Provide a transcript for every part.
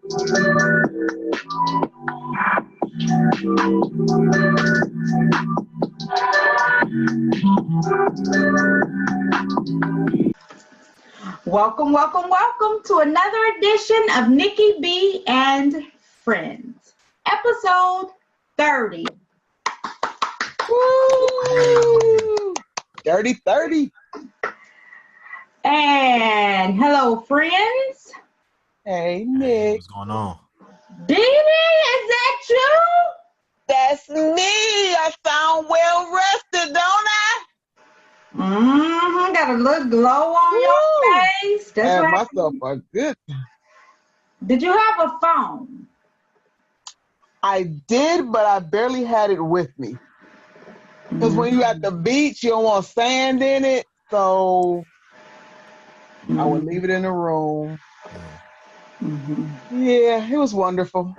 Welcome, welcome, welcome to another edition of Nikki B and Friends, episode 30. Woo! 30. And hello, friends. Hey, Nick. What's going on? Didi, is that you? That's me. I sound well rested, don't I? Mm-hmm. Got a little glow on your face. That's Had right. myself a good. Did you have a phone? I did, but I barely had it with me. Because when you at the beach, you don't want sand in it, so I would leave it in the room. Yeah, it was wonderful.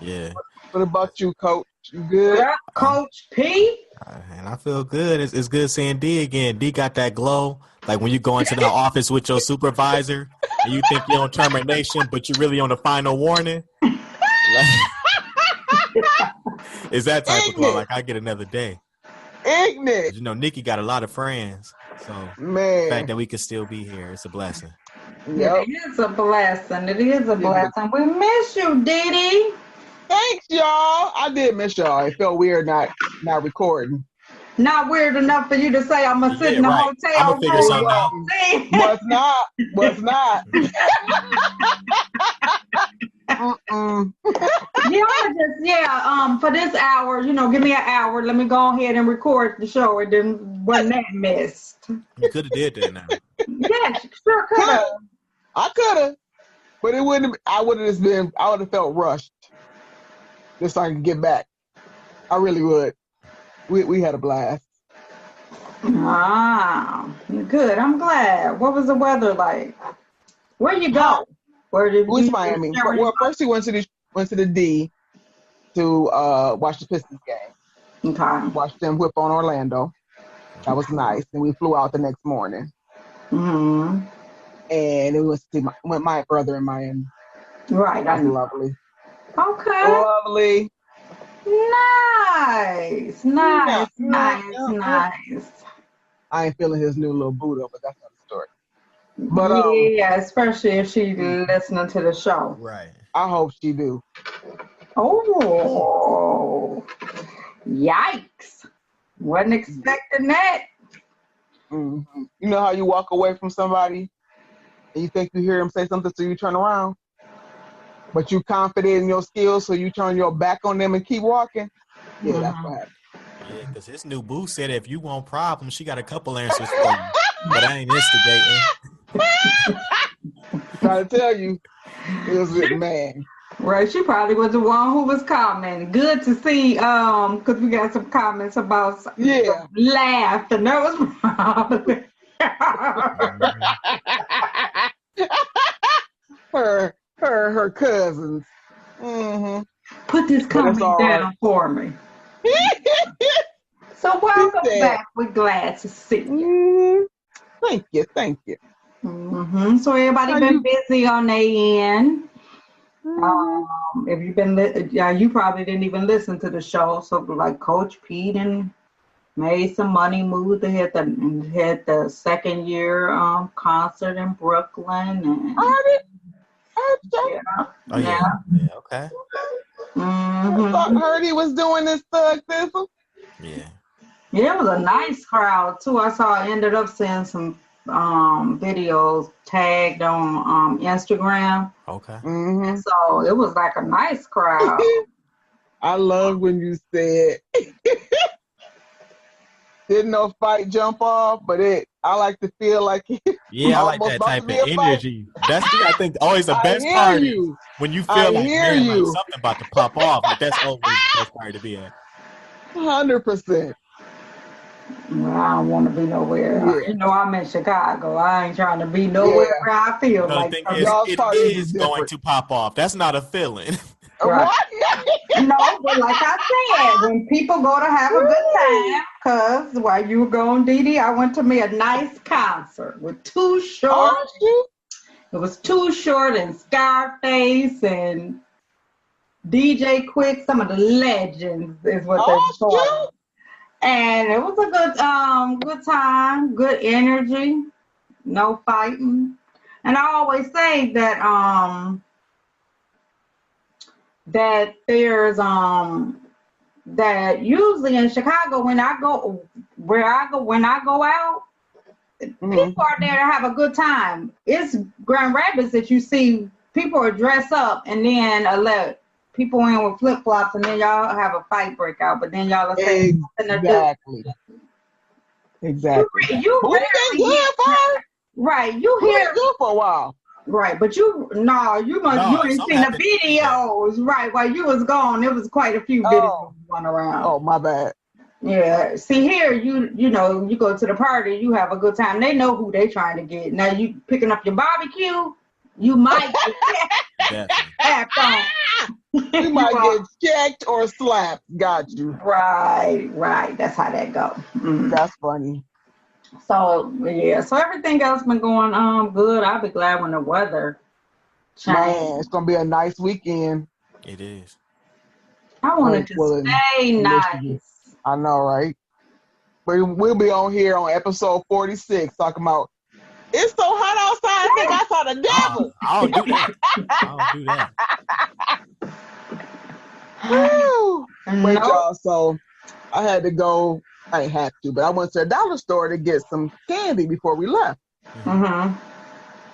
Yeah. What about you, Coach? You good? Yeah, Coach P. And I feel good. It's good seeing D again. D got that glow. Like when you go into the office with your supervisor and you think you're on termination, but you're really on the final warning. It's that type of glow. Like I get another day. Ignorant. You know, Nikki got a lot of friends. So Man. the fact that we can still be here, it's a blessing. Yep. It is a blessing. We miss you, Didi. Thanks, y'all. I did miss y'all. It felt weird not recording. Not weird enough for you to say I'm gonna sit in the hotel I'm gonna figure something out. Was not. For this hour, give me an hour. Let me go ahead and record the show. It wasn't that missed. You could have did that now. Yes, sure could have. I could have, but it wouldn't. I would have felt rushed. Just so I can get back. I really would. We had a blast. Ah, good. I'm glad. What was the weather like? Where you go? Where did we? Miami. Well, first we went to the D to watch the Pistons game. Okay. Watched them whip on Orlando. That was nice. And we flew out the next morning. Mm-hmm. And it was my brother in Miami. Right. That was lovely. Okay. Lovely. Nice. I ain't feeling his new little Buddha, but that's another story. But yeah, especially if she's listening to the show. Right. I hope she do. Oh, yikes! Wasn't expecting that. Mm-hmm. You know how you walk away from somebody and you think you hear them say something, so you turn around, but you confident in your skills, so you turn your back on them and keep walking. Yeah, that's what happened. Yeah, because his new boo said if you want problems, she got a couple answers for you. But I ain't instigating. Trying to tell you, it was a man. Right, she probably was the one who was commenting. Good to see, because we got some comments about laughed, and that was probably her cousins. Mm-hmm. Put this comment down for me. So welcome back. We're glad to see you. Thank you. Mm-hmm. So everybody been busy on their end. If you've been, you probably didn't even listen to the show. So like Coach Pete and made some money, moved to hit the second year concert in Brooklyn. And, Okay. Mm-hmm. I heard he was doing this thug thistle. Yeah. Yeah, it was a nice crowd too. I ended up seeing some videos tagged on Instagram. Okay. Mm-hmm. So it was like a nice crowd. I love when you said didn't no fight jump off, but I like to feel like I like that type of energy. That's I think always the best part when you feel like something about to pop off. Like that's always the best part to be at. 100%. Well, I don't want to be nowhere. Yeah. I'm in Chicago. I ain't trying to be nowhere where I feel like the thing it is going to pop off. That's not a feeling. Right. No, but like I said, when people go to have a good time, because while you were going, Didi, I went to me a nice concert with 2 shorts. It was Too Short and Scarface and DJ Quick, some of the legends is what they were called. And it was a good time, good energy, no fighting. And I always say that that there's that usually in Chicago when I go out, people are there to have a good time. It's Grand Rapids that you see people are dressed up and then let people in with flip flops and then y'all have a fight break out. But then y'all are saying exactly. You been good for? Right. You hear good for a while. Right, but you ain't seen the videos. Right, while you was gone, there was quite a few videos going around. Oh, my bad. Yeah, see here, you know, you go to the party, you have a good time. They know who they trying to get. Now you picking up your barbecue, you might get tapped on. You might get checked or slapped. Got you. Right. That's how that go. That's funny. So yeah, so everything else been going good. I'll be glad when the weather changes. Man, it's gonna be a nice weekend. It is. I want it to stay nice. I know, right? We'll be on here on episode 46 talking about it's so hot outside. I think I saw the devil. I don't do that. Woo. Wait, y'all. So I had to go. I ain't have to, but I went to a dollar store to get some candy before we left. Mm-hmm.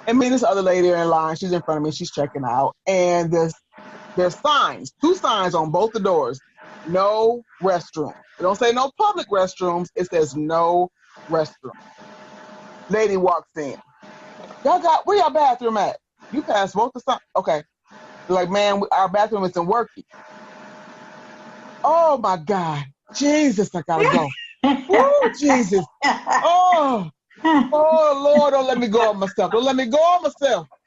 And me and this other lady are in line. She's in front of me. She's checking out. And there's signs, 2 signs on both the doors. No restroom. It don't say no public restrooms. It says no restroom. Lady walks in. Where y'all bathroom at? You passed both the signs. Okay. They're like, man, our bathroom isn't working. Oh, my God. Jesus, I gotta go. Oh, Jesus. Oh, Lord, don't let me go on myself.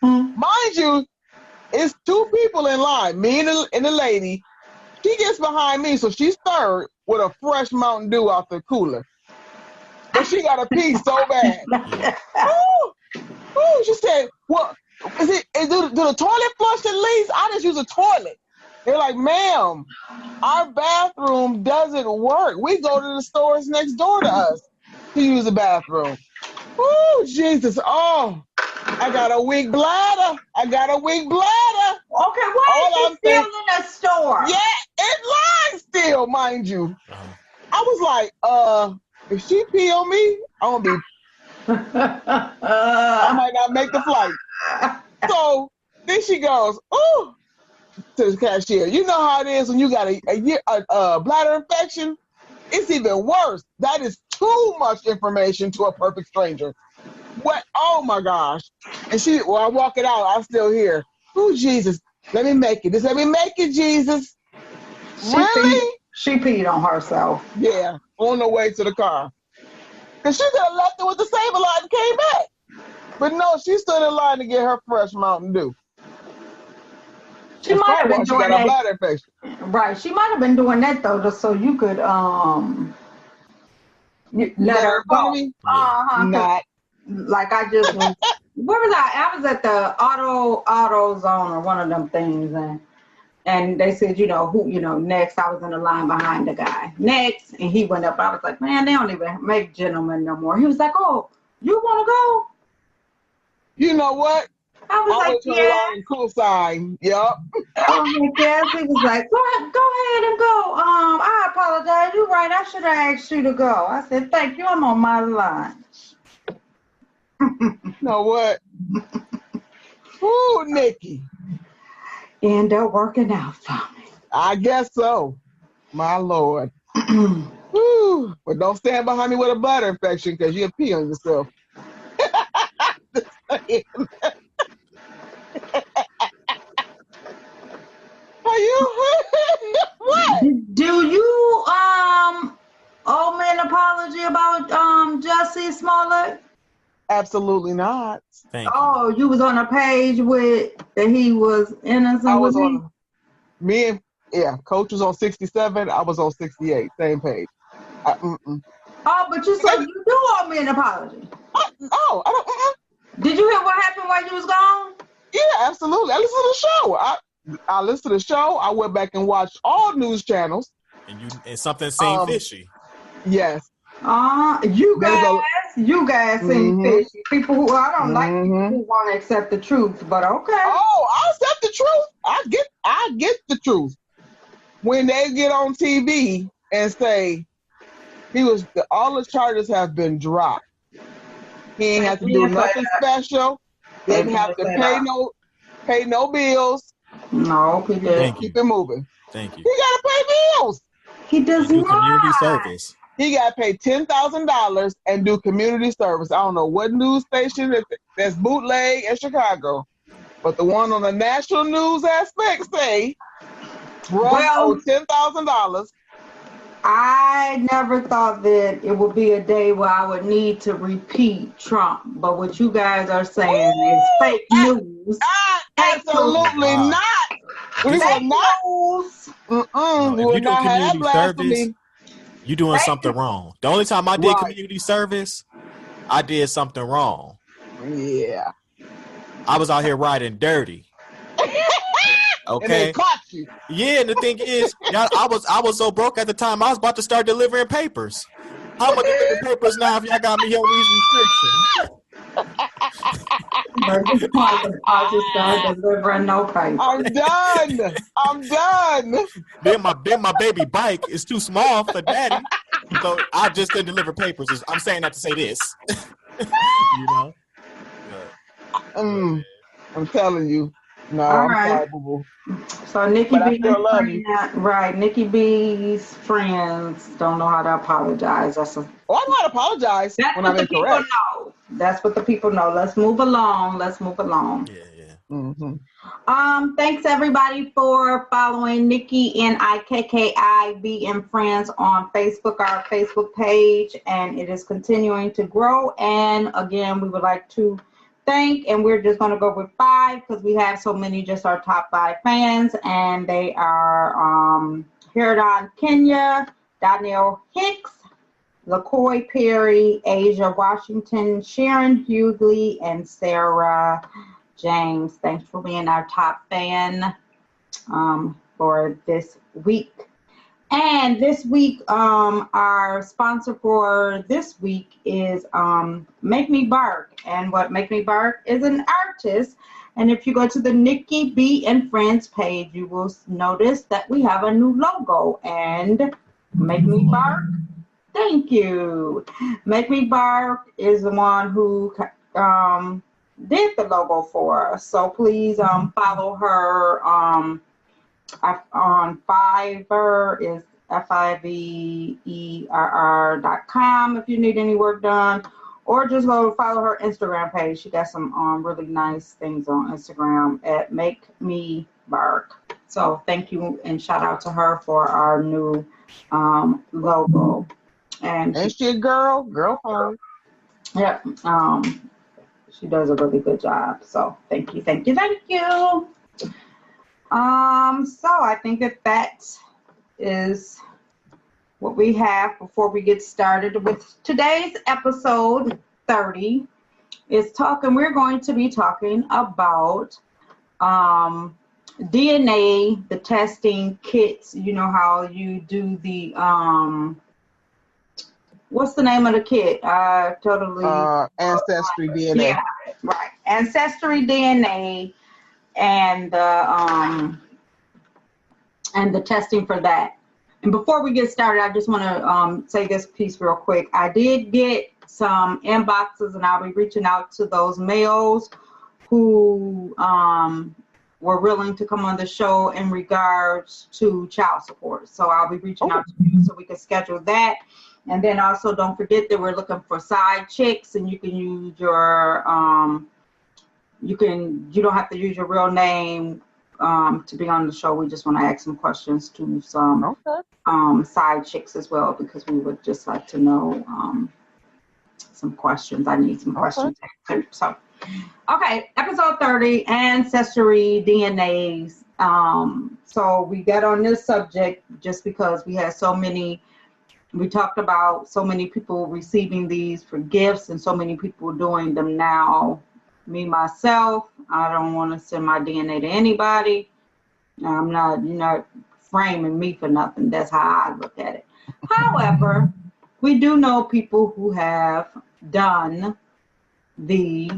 Mind you, it's 2 people in line, me and the lady. She gets behind me, so she's third with a fresh Mountain Dew out the cooler. But she got to pee so bad. She said, well, do the toilet flush at least? I just use a toilet. They're like, ma'am, our bathroom doesn't work. We go to the stores next door to us to use the bathroom. Oh, Jesus. Oh, I got a weak bladder. Okay, why is she still in the store? Yeah, it's lying still, mind you. I was like, if she pee on me, I'm going to be... I might not make the flight. So then she goes, oh, to the cashier. You know how it is when you got a bladder infection? It's even worse. That is too much information to a perfect stranger. What? Oh my gosh. And I walk it out, I'm still here. Oh, Jesus. Let me make it. Just let me make it, Jesus. Really? She peed on herself. Yeah, on the way to the car. Because she could have left it with the Save a Lot and came back. But no, she stood in line to get her fresh Mountain Dew. She might have been doing that. A bladder infection. Right. She might have been doing that though, just so you could let her go. Not. Like I just was. Where was I? I was at the Auto Zone or one of them things, and they said, next. I was in the line behind the guy. Next, and he went up. I was like, man, they don't even make gentlemen no more. He was like, oh, you want to go? You know what? I was like, yeah. Cool sign. Yup. I was like, yes. He was like, go ahead and go. I apologize. You're right. I should have asked you to go. I said, thank you. I'm on my line. You know what? Ooh, Nikki. End up working out for me. I guess so. My Lord. Ooh, but don't stand behind me with a bladder infection because you'll pee on yourself. Are you what? Do you owe me an apology about Jussie Smollett? Absolutely not. Thank you. You was on a page with that he was innocent. I was on Coach was on 67. I was on 68. Same page. But you said you do owe me an apology. I don't. Did you hear what happened while you was gone? Yeah, absolutely. I listened to the show. I listened to the show. I went back and watched all news channels. And something seemed fishy. Yes. You guys seem fishy. People who I don't like people who want to accept the truth, but okay. Oh, I accept the truth. I get the truth. When they get on TV and say all the charges have been dropped. He ain't have to do nothing special. Didn't have to pay no bills. No, he didn't. Keep it moving. Thank you. He gotta pay bills. He does do not. Community service. He got to pay $10,000 and do community service. I don't know what news station that's bootleg in Chicago, but the one on the national news aspect say, owe $10,000. I never thought that it would be a day where I would need to repeat Trump, but what you guys are saying is fake news. Absolutely not. We will not. We will not have that blasphemy. You doing something wrong. The only time I did community service, I did something wrong. Yeah. I was out here riding dirty. Okay. And they caught you. Yeah, and the thing is, I was so broke at the time, I was about to start delivering papers. How am I delivering papers now if y'all got me on these restrictions? I just started delivering no paper. I'm done. Then my baby bike is too small for daddy, so I just couldn't deliver papers. I'm saying that to say this. You know. I'm telling you. No, all right. So Nikki Nikki B's friends don't know how to apologize. I know how to apologize when I'm incorrect. That's what the people know. Let's move along. Yeah. Thanks everybody for following Nikki B and Friends on Facebook, our Facebook page, and it is continuing to grow. And again, we would like to thank, and we're just going to go with 5 because we have so many, just our top 5 fans, and they are Hiradon Kenya, Danielle Hicks, LaCoy Perry, Asia Washington, Sharon Hughley, and Sarah James. Thanks for being our top fan for this week. And this week, our sponsor for this week is Make Me Bark. And what Make Me Bark is an artist. And if you go to the Nikki B and Friends page, you will notice that we have a new logo. And Make Me Bark, thank you. Make Me Bark is the one who did the logo for us. So please follow her on Fiverr is fiverr.com if you need any work done, or just go follow her Instagram page. She got some really nice things on Instagram at Make Me Bark. So thank you and shout out to her for our new logo. And she a girl fine. Yep. She does a really good job. So thank you. So I think that is what we have before we get started with today's episode 30. We're going to be talking about DNA, the testing kits. You know how you do the what's the name of the kit? Ancestry DNA. Yeah, right. Ancestry DNA and the testing for that. And before we get started, I just want to say this piece real quick. I did get some inboxes, and I'll be reaching out to those males who were willing to come on the show in regards to child support. So I'll be reaching out to you so we can schedule that. And then also don't forget that we're looking for side chicks, and you can use your you don't have to use your real name to be on the show. We just want to ask some questions to some side chicks as well, because we would just like to know some questions. I need some questions. So, okay, episode 30, Ancestry DNAs. So we got on this subject just because we had we talked about so many people receiving these for gifts and so many people doing them now Me, myself, I don't want to send my DNA to anybody. You're not framing me for nothing. That's how I look at it. However, we do know people who have done the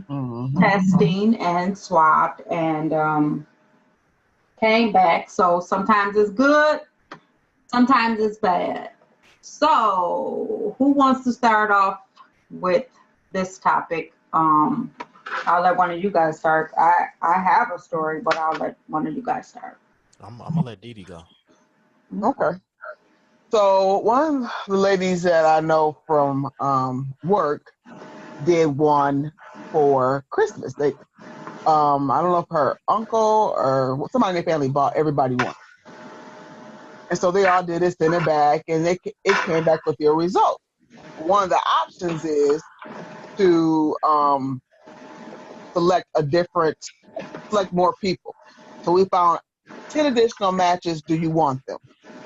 testing and swabbed and came back. So sometimes it's good, sometimes it's bad. So who wants to start off with this topic? I'll let one of you guys start. I have a story, but I'll let one of you guys start. I'm gonna let Dee Dee go. Okay. So one of the ladies that I know from work did one for Christmas. They, I don't know if her uncle or somebody in their family bought everybody one, and so they all did it, sent it back, and it came back with your result. One of the options is to select more people. So we found 10 additional matches. Do you want them?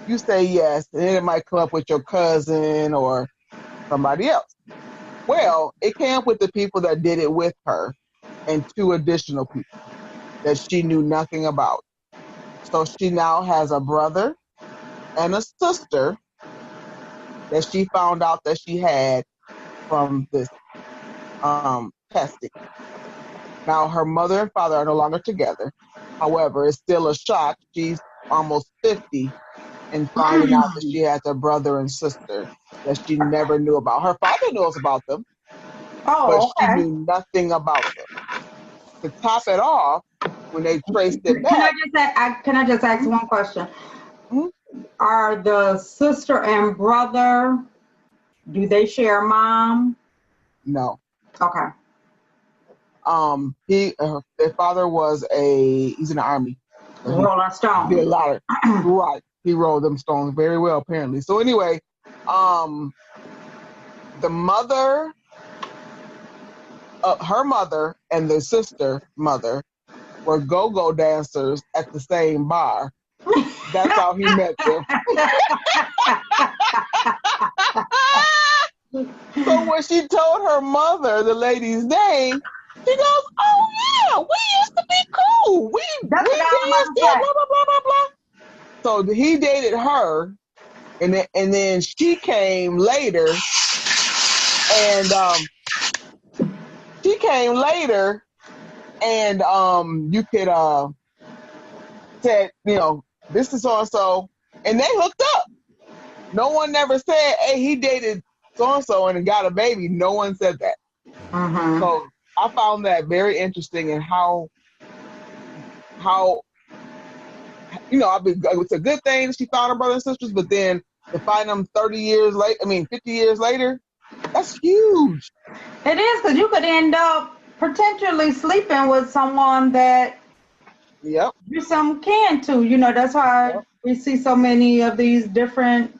You say yes, and then it might come up with your cousin or somebody else. Well, it came up with the people that did it with her and 2 additional people that she knew nothing about. So she now has a brother and a sister that she found out that she had from this testing. Now, her mother and father are no longer together. However, it's still a shock. She's almost 50 and finding out that she has a brother and sister that she never knew about. Her father knows about them, but she knew nothing about them. To top it off, when they traced it back. Can I just ask one question? Mm-hmm. Are the sister and brother, do they share a mom? No. Okay. Their father he's in the army. Rolling Stone. Did a lot of, right. He rolled them stones very well, apparently. So anyway, the mother, her mother and the sister mother were go-go dancers at the same bar. That's how he met them. So when she told her mother the lady's name, she goes, "Oh yeah, we used to be cool. We danced, blah blah blah blah blah." So he dated her, and then she came later, and you could said, this is so and so, and they hooked up. No one never said, "Hey, he dated so and so and got a baby." No one said that. Mm-hmm. So I found that very interesting, and how it's a good thing that she found her brothers and sisters, but then to find them 50 years later, that's huge. It is, because you could end up potentially sleeping with someone that you're some kin to. That's why we see so many of these different,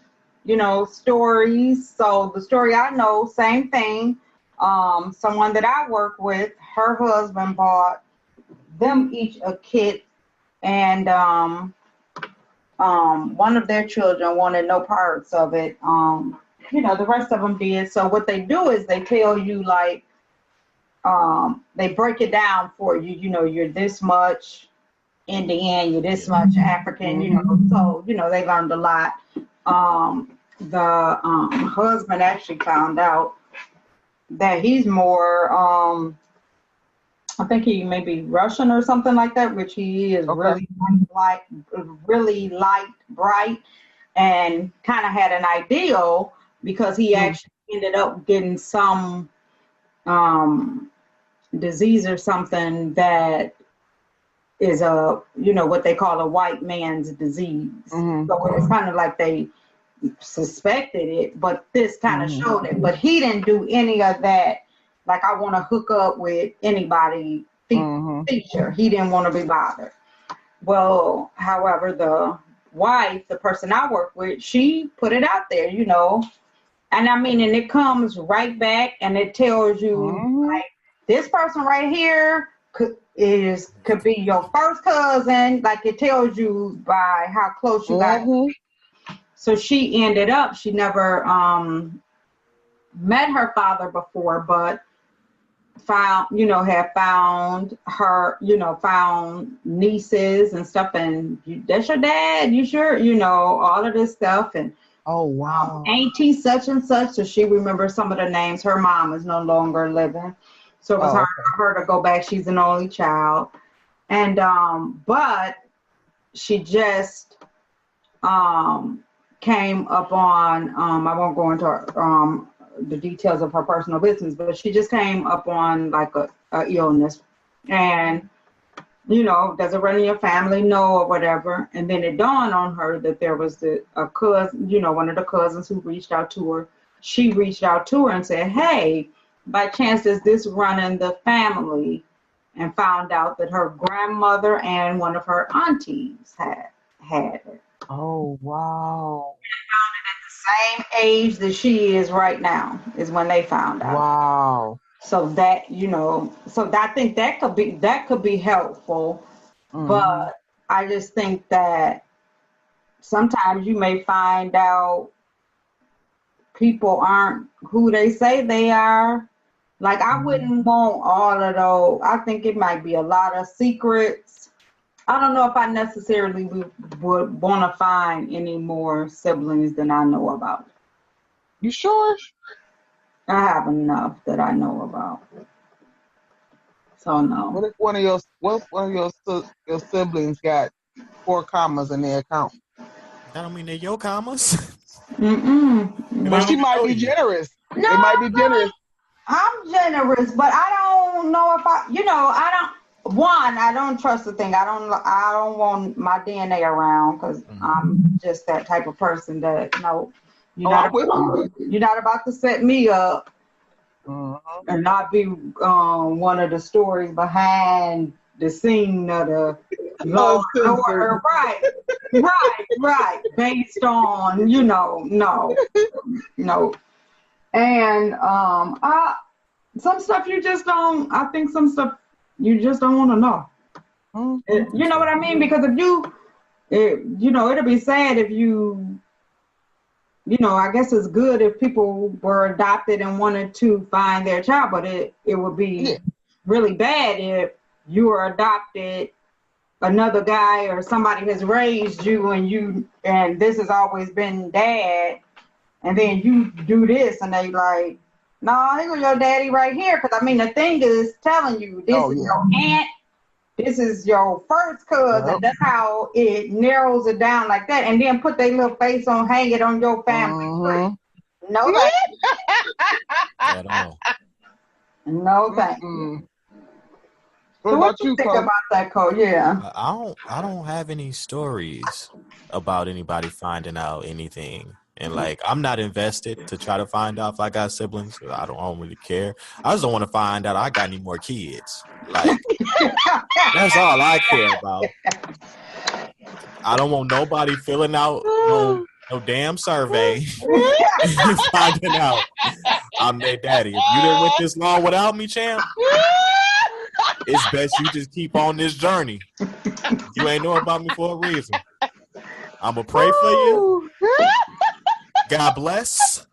stories. So the story I know, same thing. Someone that I work with, her husband bought them each a kit, and one of their children wanted no parts of it. The rest of them did. So what they do is they tell you, like, they break it down for you. You're this much Indian, you're this much African, so, they learned a lot. The husband actually found out that he's more, I think he may be Russian or something like that, which he is really light, bright, and kind of had an ideal, because he actually ended up getting some disease or something that is what they call a white man's disease. Mm-hmm. So it was kind of like they suspected it, but this kind of showed it. But he didn't do any of that, like, I want to hook up with anybody feature. He didn't want to be bothered. Well, however, the wife, the person I work with, she put it out there, and I mean, and it comes right back, and it tells you, like, this person right here could be your first cousin. Like, it tells you by how close you guys are. So she never met her father before, but had found her, found nieces and stuff, and that's your dad, you sure, all of this stuff, and oh wow, auntie such and such. So she remembers some of the names. Her mom is no longer living, so it was hard for her to go back. She's an only child, and but she just came upon, I won't go into the details of her personal business, but she just came upon like a illness, and does it run in your family? No, or whatever. And then it dawned on her that there was a cousin, one of the cousins who reached out to her. She reached out to her and said, hey, by chance does this run in the family? And found out that her grandmother and one of her aunties had it. Oh wow. Same age that she is right now is when they found out. Wow. So that, I think that could be helpful. Mm-hmm. But I just think that sometimes you may find out people aren't who they say they are. Like, I wouldn't want all of those. I think it might be a lot of secrets. I don't know if I necessarily would want to find any more siblings than I know about. You sure? I have enough that I know about. So no. What if one of your siblings got 4 commas in their account? That don't mean they're your commas. But she might be generous. No, they might be generous. I'm generous, but I don't know if I don't trust the thing. I don't want my DNA around, because I'm just that type of person that you're not about to set me up and not be one of the stories behind the scene of the Law and Order. Right. Based on, no. And some stuff you just don't. I think some stuff you just don't want to know. You know what I mean? Because it'll be sad if you. I guess it's good if people were adopted and wanted to find their child, but it would be really bad if you were adopted, another guy or somebody has raised you, and this has always been dad, and then you do this, and they like, no, here goes your daddy right here. Because the thing is telling you this is your aunt, this is your first cousin. That's how it narrows it down like that, and then put their little face on, hang it on your family tree. No thank you. At all. No thank you. What about you, think about that, Cole? Yeah. I don't have any stories about anybody finding out anything. And I'm not invested to try to find out if I got siblings. I don't really care. I just don't want to find out I got any more kids. That's all I care about. I don't want nobody filling out no damn survey and finding out I'm their daddy. If you didn't went this long without me, champ, it's best you just keep on this journey. You ain't know about me for a reason. I'm going to pray for you. God bless.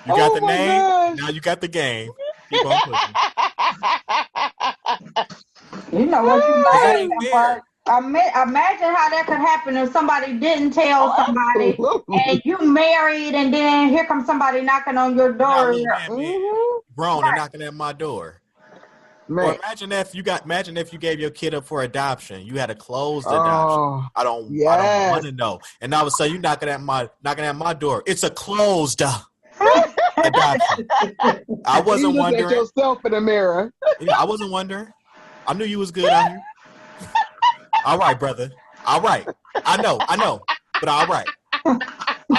You got the name. Gosh. Now you got the game. Keep on pushing. You know what you like. Imagine how that could happen if somebody didn't tell somebody, and you married, and then here comes somebody knocking on your door. Grown and knocking at my door. Man. Or imagine if you gave your kid up for adoption. You had a closed adoption. I don't want to know. And all of a sudden you knocking at my door. It's a closed adoption. I wasn't wondering. At yourself in the mirror. I wasn't wondering. I knew you was good out here. All right, brother. All right. I know. But all right. All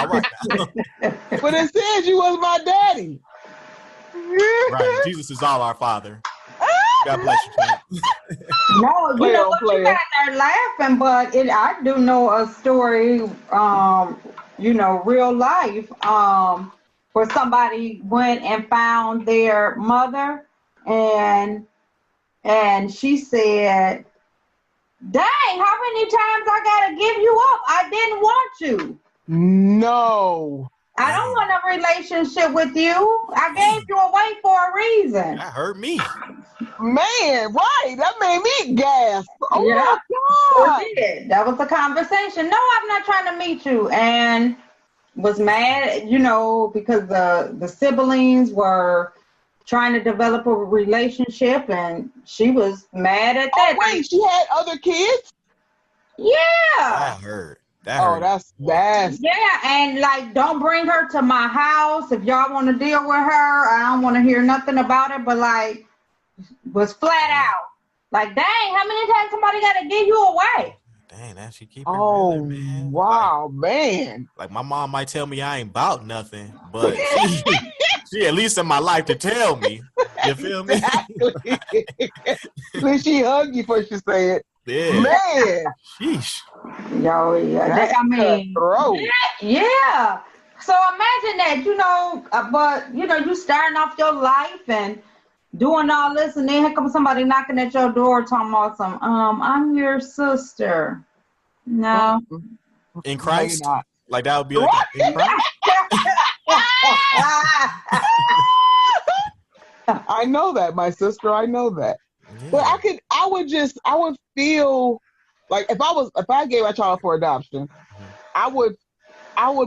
right. But it says you was my daddy. Right. Jesus is all our Father. God bless you, champ. No, you know what, you guys are laughing, but I do know a story, real life, where somebody went and found their mother, and she said, dang, how many times I gotta give you up? I didn't want you. No. I don't want a relationship with you. I gave you away for a reason. That hurt me. Man, right. That made me gasp. Oh, Yeah. my God. Sure did. That was the conversation. No, I'm not trying to meet you. And was mad, because the siblings were trying to develop a relationship, and she was mad at that. Oh, wait, she had other kids? Yeah. That hurt. That's Yeah, and like, don't bring her to my house if y'all want to deal with her. I don't want to hear nothing about it, but like, was flat out like, dang, how many times somebody got to give you away? Dang, that she keep it oh, real, man. Wow, man. Like my mom might tell me I ain't about nothing, but she at least in my life to tell me. You feel me? Exactly. At least she hugged you before she said it. Yeah. Man. Sheesh. Yo, yeah. I mean, yeah. So imagine that, but you starting off your life and doing all this, and then here comes somebody knocking at your door talking about some, I'm your sister. No. In Christ? No, like that would be like in Christ? I know that, my sister. I know that. Yeah. But I would feel like if I gave my child for adoption, I would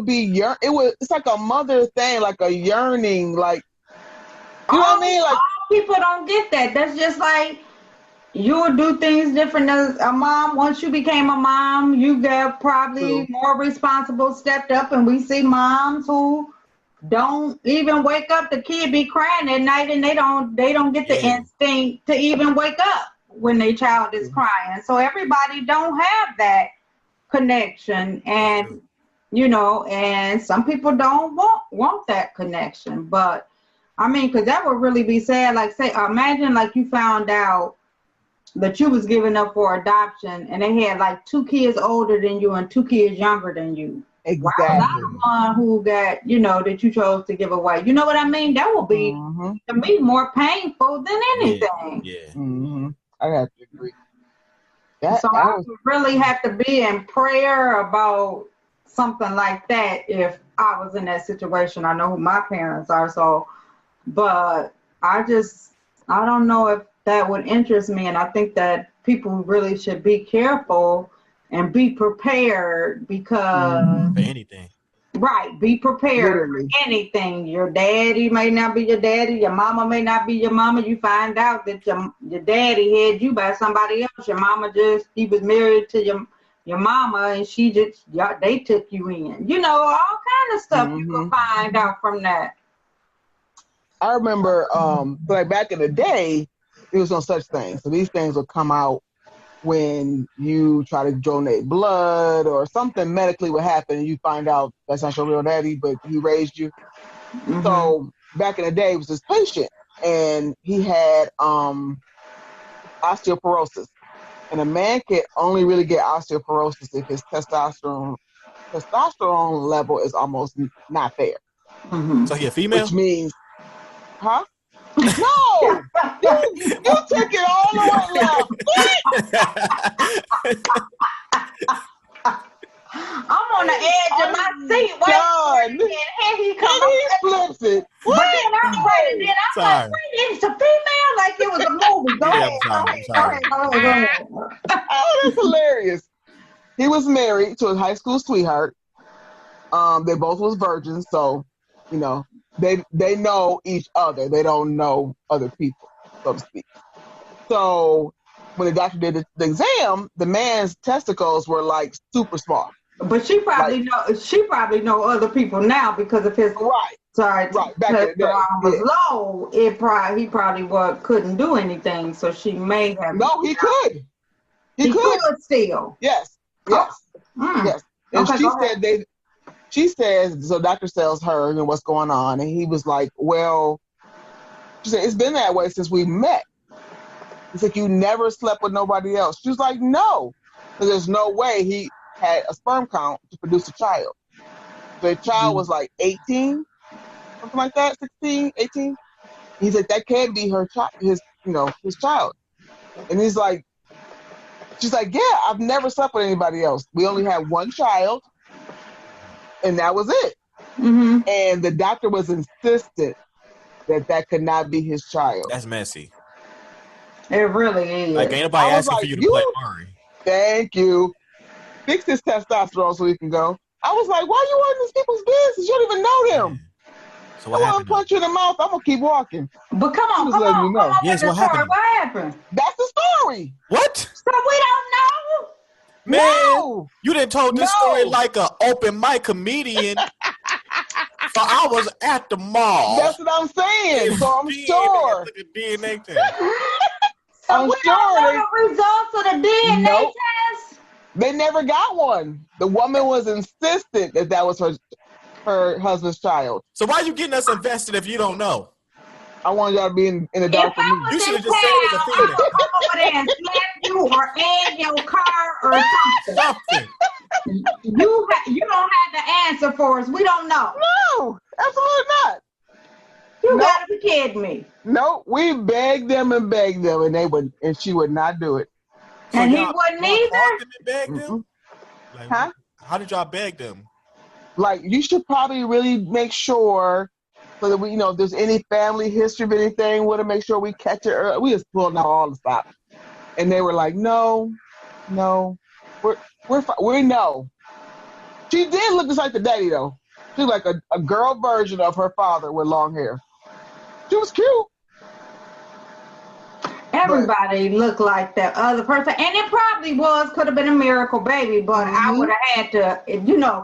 be it's like a mother thing, like a yearning, like, you know what I mean? Like, people don't get that. That's just like, you would do things different as a mom. Once you became a mom, you got probably more responsible, stepped up, and we see moms who don't even wake up. The kid be crying at night, and they don't get the instinct to even wake up when their child is crying. So everybody don't have that connection, and and some people don't want that connection. But I mean, because that would really be sad. Like, say, imagine like you found out that you was given up for adoption, and they had like 2 kids older than you and 2 kids younger than you. Exactly. Wow, not the one who got, that you chose to give away. You know what I mean? That will be, to me, more painful than anything. Yeah. Mm-hmm. I have to agree. I would really have to be in prayer about something like that if I was in that situation. I know who my parents are, but I don't know if that would interest me, and I think that people really should be careful and be prepared because for anything. Right, be prepared for anything. Your daddy may not be your daddy, your mama may not be your mama. You find out that your daddy had you by somebody else. Your mama he was married to your mama, and they took you in. All kind of stuff you can find out from that. I remember, like back in the day, it was no such thing. So these things would come out when you try to donate blood or something medically would happen, and you find out that's not your real daddy, but he raised you. Mm-hmm. So back in the day, it was this patient, and he had osteoporosis. And a man can only really get osteoporosis if his testosterone level is almost not there. Mm-hmm. So he a female? Which means, huh? No! you took it all the way left. I'm on the edge of my seat. And he flips it. But then I'm like, it's a female? Like it was a movie. Go ahead. Oh, that's hilarious. He was married to his high school sweetheart. They both was virgins, so, they know each other. They don't know other people, so to speak. So when the doctor did the exam, the man's testicles were like super small. But she probably know other people now because of his right. Back in the day, was low. He probably couldn't do anything. So she may have. No, he could. He could still. Yes. Yes. And she says, so doctor tells her what's going on, and he was like, well, she said, it's been that way since we met. He's like, you never slept with nobody else. She was like, no, because there's no way he had a sperm count to produce a child. The child was like 18, something like that, 16, 18. He's like, that can't be his child. And he's like, she's like, yeah, I've never slept with anybody else. We only had one child, and that was it. And the doctor was insistent that could not be his child. That's messy. It really is. Like, ain't nobody asking for you to play Maury. Thank you. Fix his testosterone so he can go. I was like, why you in these people's business? You don't even know them. So what happened? I want to punch you in the mouth. I'm going to keep walking. But come on, come on. Yes, what happened? What happened? That's the story. What? So we don't know? Man, no. You done told this story like an open mic comedian. So I was at the mall. That's what I'm saying. So I'm sure. Look at DNA test. I'm we sure. Don't know the results of the DNA test? They never got one. The woman was insistent that was her husband's child. So why are you getting us invested if you don't know? I want y'all to be in the dark with me. You should have just said it was a female. Come over there and slap you or egg your car or something. You don't have the answer for us. We don't know. No, absolutely not. You gotta be kidding me. No, we begged them, and she would not do it. So and he wouldn't either. Beg them? Like, huh? How did y'all beg them? Like, you should probably really make sure so that we, if there's any family history of anything, we want to make sure we catch it early. We just pulled out all the stops, and they were like, no, we know. She did look just like the daddy though. She was like a girl version of her father with long hair. She was cute. Everybody looked like that other person, and it probably could have been a miracle baby, but I would have had to,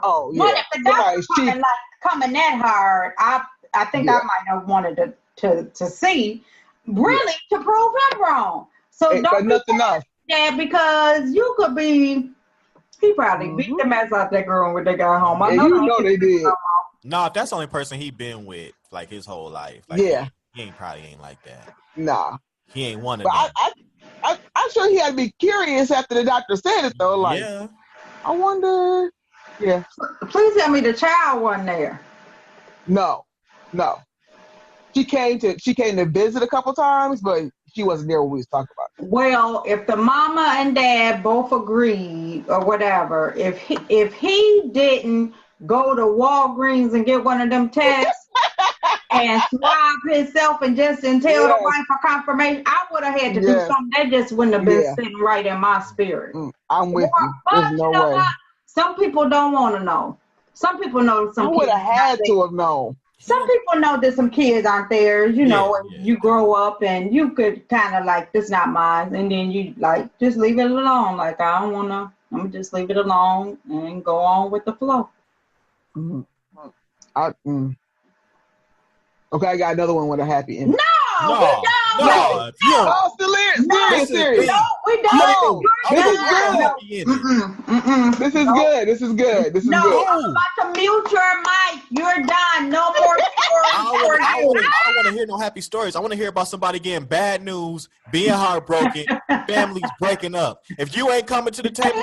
Oh yeah. But if the doctor coming that hard, I think I might have wanted to see, really, to prove him wrong. So don't nothing else. Yeah, because you could be. He probably beat the mess out that girl when they got home. I know they did. No, if that's the only person he been with like his whole life. Like, he probably ain't like that. Nah. He ain't one of them. I'm sure he had to be curious after the doctor said it though. Like, I wonder. Yeah. Please tell me the child wasn't there. No. She came to visit a couple times, but she wasn't there when we was talking about it. Well, if the mama and dad both agreed or whatever, if he didn't go to Walgreens and get one of them tests and swab himself and just tell the wife for confirmation, I would have had to do something. That just wouldn't have been sitting right in my spirit. I'm with you. There's no way. Some people don't want to know. Some people know some kids. I would have had to have known. Some people know that some kids aren't there, and you grow up and you could kind of like, this not mine. And then you like, just leave it alone. Like, I don't want to, I'm going to just leave it alone and go on with the flow. Mm-hmm. Okay, I got another one with a happy ending. No, we don't. Oh, serious. No, we don't. This is good. No, I'm about to mute your mic. You're done. No more stories. I don't want to hear no happy stories. I want to hear about somebody getting bad news, being heartbroken, families breaking up. If you ain't coming to the table,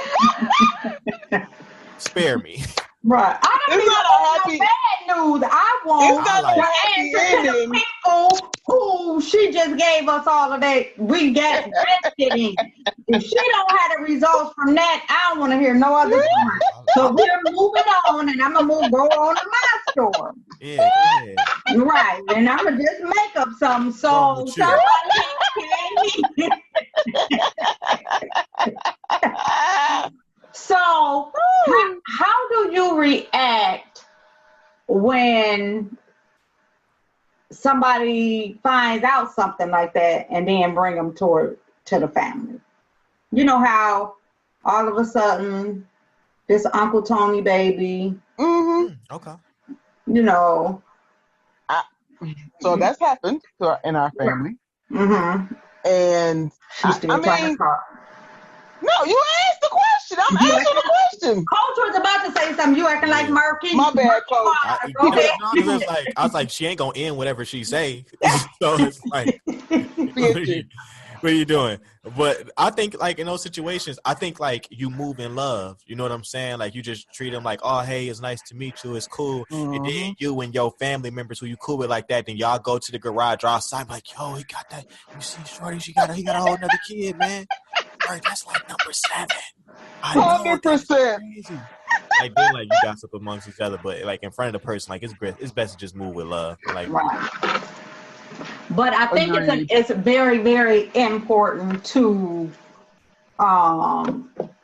spare me. Right. I don't even want no bad news. I want to answer to the people who she just gave us all of that we got invested in. If she don't have the results from that, I don't want to hear no other story. So we're moving on, and I'm going to go on to my story. Yeah. Right. And I'm going to just make up something. So somebody can. So, how do you react when somebody finds out something like that and then bring them to the family? You know how all of a sudden this Uncle Tony baby. Mm-hmm. Okay. So that's happened in our family. Mm-hmm. And no, you asked the question. I'm answering the question. Coach was about to say something. You acting like Murky. My bad, Coach. I was like, she ain't gonna end whatever she say. So it's like, what are you doing? But I think like in those situations, I think like you move in love. You know what I'm saying? Like you just treat them like, oh, hey, it's nice to meet you. It's cool. Mm-hmm. And then you and your family members who you cool with like that, then y'all go to the garage outside like, yo, he got that. You see, Shorty, he got a whole nother kid, man. That's like number 7. 100%. like then like you gossip amongst each other, but like in front of the person, like it's best to just move with love. Like right. But I think it's very, very important to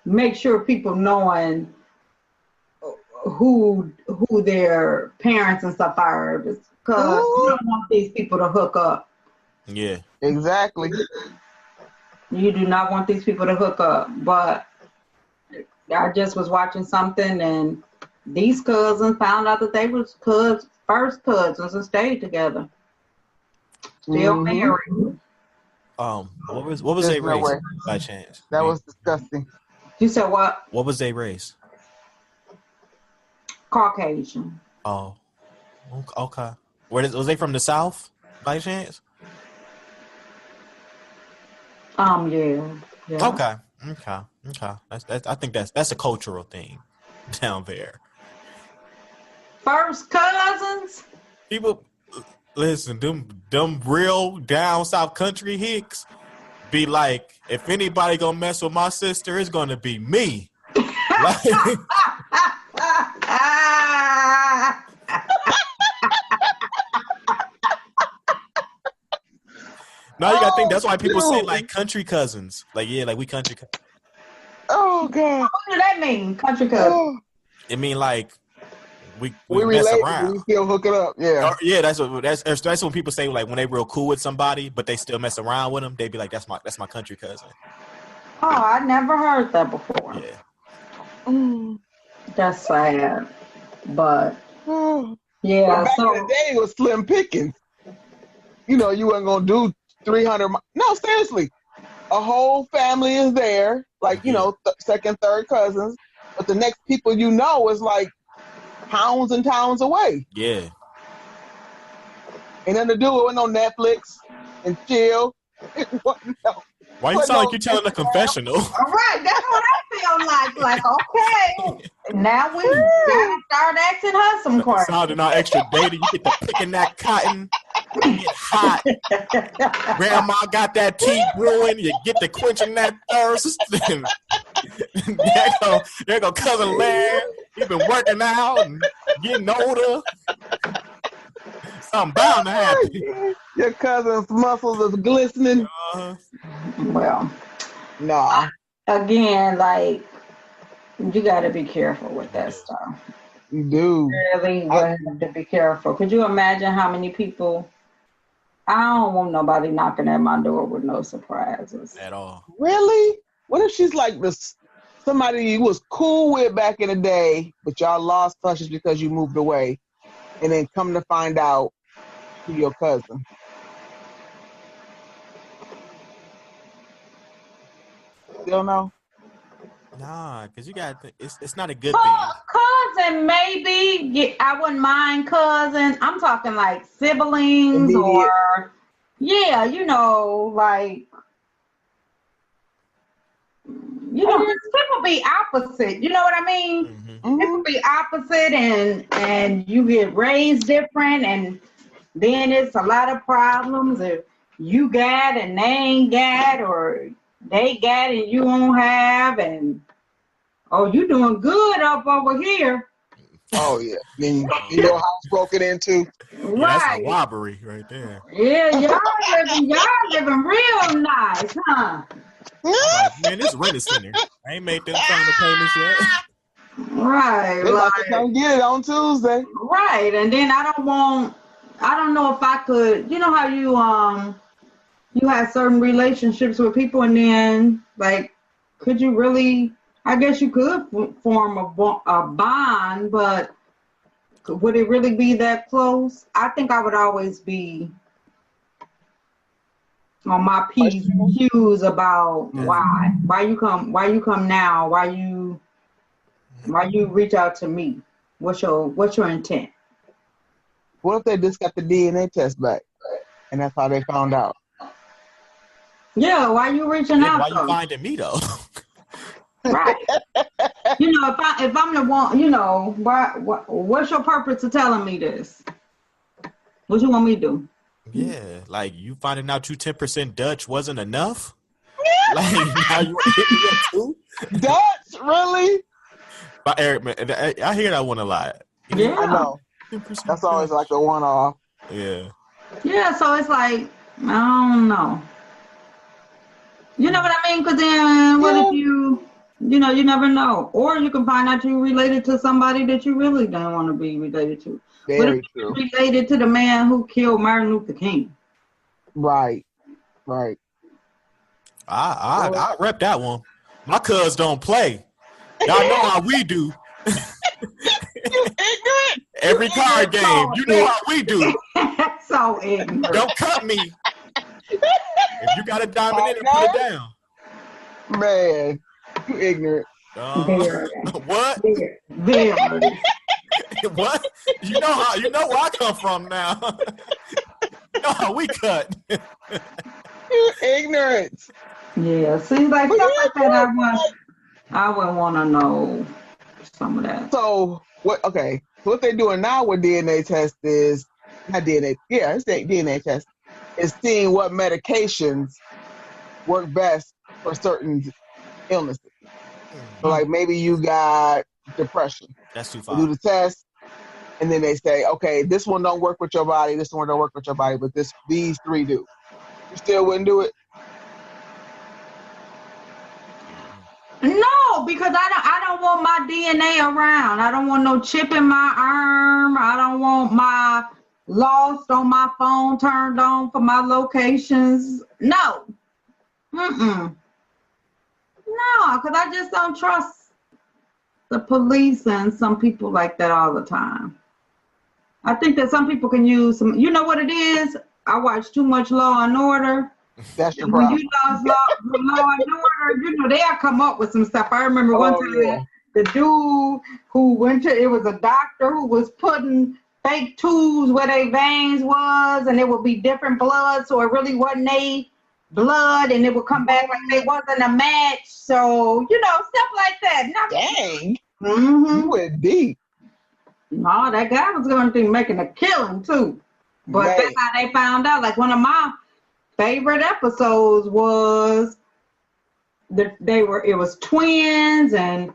make sure people knowing who their parents and stuff are, because you don't want these people to hook up. Yeah, exactly. You do not want these people to hook up. But I just was watching something, and these cousins found out that they was first cousins and stayed together. Still married. What was their race by chance? That was disgusting. You said what? What was their race? Caucasian. Oh, okay. Was they from the South by chance? Yeah. Okay. I think that's a cultural thing down there. First cousins. People, listen, them real down south country hicks be like, if anybody gonna mess with my sister, it's gonna be me. Like, no, you gotta think that's why people say like country cousins. Like, yeah, like we country cousins. Oh God. What does that mean, country cousin? It mean like we relate, mess around. we still hooking up. Yeah. Yeah, that's when people say like when they real cool with somebody, but they still mess around with them. They be like, that's my country cousin. Oh, I never heard that before. Yeah. That's sad. But yeah. But back in the day, it was slim pickings. You know, you wasn't gonna do 300. No, seriously, a whole family is there, like you know, second, third cousins. But the next people you know is like pounds and towns away. Yeah. Ain't nothing to do with no Netflix and chill. Why you sound like you telling a confessional? All right, that's what I feel like. Like, okay, now we gotta start asking her some questions. Sounding all extra dated. You get to picking that cotton. You get hot. Grandma got that tea brewing. You get to quenching that thirst. there go cousin Larry. He been working out and getting older. Something bound to happen. Your cousin's muscles is glistening. Well, nah. Again, like, you got to be careful with that stuff. You do. Really have to be careful. Could you imagine how many people? I don't want nobody knocking at my door with no surprises. At all. Really? What if she's like this? Somebody you was cool with back in the day, but y'all lost touch just because you moved away, and then come to find out who your cousin. Still no? Nah, because you got it's not a good thing. Cousin, maybe. I wouldn't mind cousin. I'm talking like siblings or, yeah, you know, like, you know, people be opposite. You know what I mean? Mm-hmm. People be opposite, and you get raised different, and then it's a lot of problems. If you got and they ain't got, or they got and you don't have, and you doing good up over here. Oh yeah, then your house broken into. Yeah, that's a robbery right there. Yeah, y'all living real nice, huh? Like, man, this rent is center. I ain't made them final payments yet. Right, they like to come get it on Tuesday. Right, and then I don't know if I could. You know how you have certain relationships with people, and then like, could you really? I guess you could form a bond, but would it really be that close? I think I would always be on my P's and Q's about why you come now, why you reach out to me. What's your intent? What if they just got the DNA test back, and that's how they found out? Yeah, why you reaching out? Why you finding me though? Right. You know, if I'm the one, you know, what's your purpose of telling me this? What you want me to do? Yeah, like you finding out you 10% Dutch wasn't enough? Like now you want to hit me up too? Dutch, really? By Eric, man, I hear that one a lot. Yeah. I know. That's always like a one-off. Yeah. Yeah, so it's like, I don't know. You know what I mean? Because then what if you never know. Or you can find out you're related to somebody that you really don't want to be related to. Very true. Related to the man who killed Martin Luther King. Right. I rep that one. My cuz don't play. Y'all know how we do. You ignorant. Every card game, you know how we do. So ignorant. Don't cut me. If you got a diamond in it, put it down. Man, you ignorant. What? Very. What? You know where I come from now. You know how we cut. You ignorant. Yeah, seems like stuff like that. I would want to know some of that. So what? Okay, so what they're doing now with DNA test is not DNA. Yeah, it's the DNA test. Is seeing what medications work best for certain illnesses. So like maybe you got depression. That's too far. They do the test, and then they say, okay, this one don't work with your body. This one don't work with your body, but these three do. You still wouldn't do it? No, because I don't want my DNA around. I don't want no chip in my arm. I don't want my lost on my phone turned on for my locations. No. No, because I just don't trust the police and some people like that all the time. I think that some people can use some, you know what it is? I watch too much Law and Order. That's your problem. When you lost law and order, they'll come up with some stuff. I remember one time the dude who went to, it was a doctor who was putting fake tubes where their veins was, and it would be different blood, so it really wasn't they blood, and it would come back like they wasn't a match. So, stuff like that. Dang. Mm-hmm. You went deep. No, that guy was going to be making a killing, too. But that's how they found out. Like, one of my favorite episodes was it was twins, and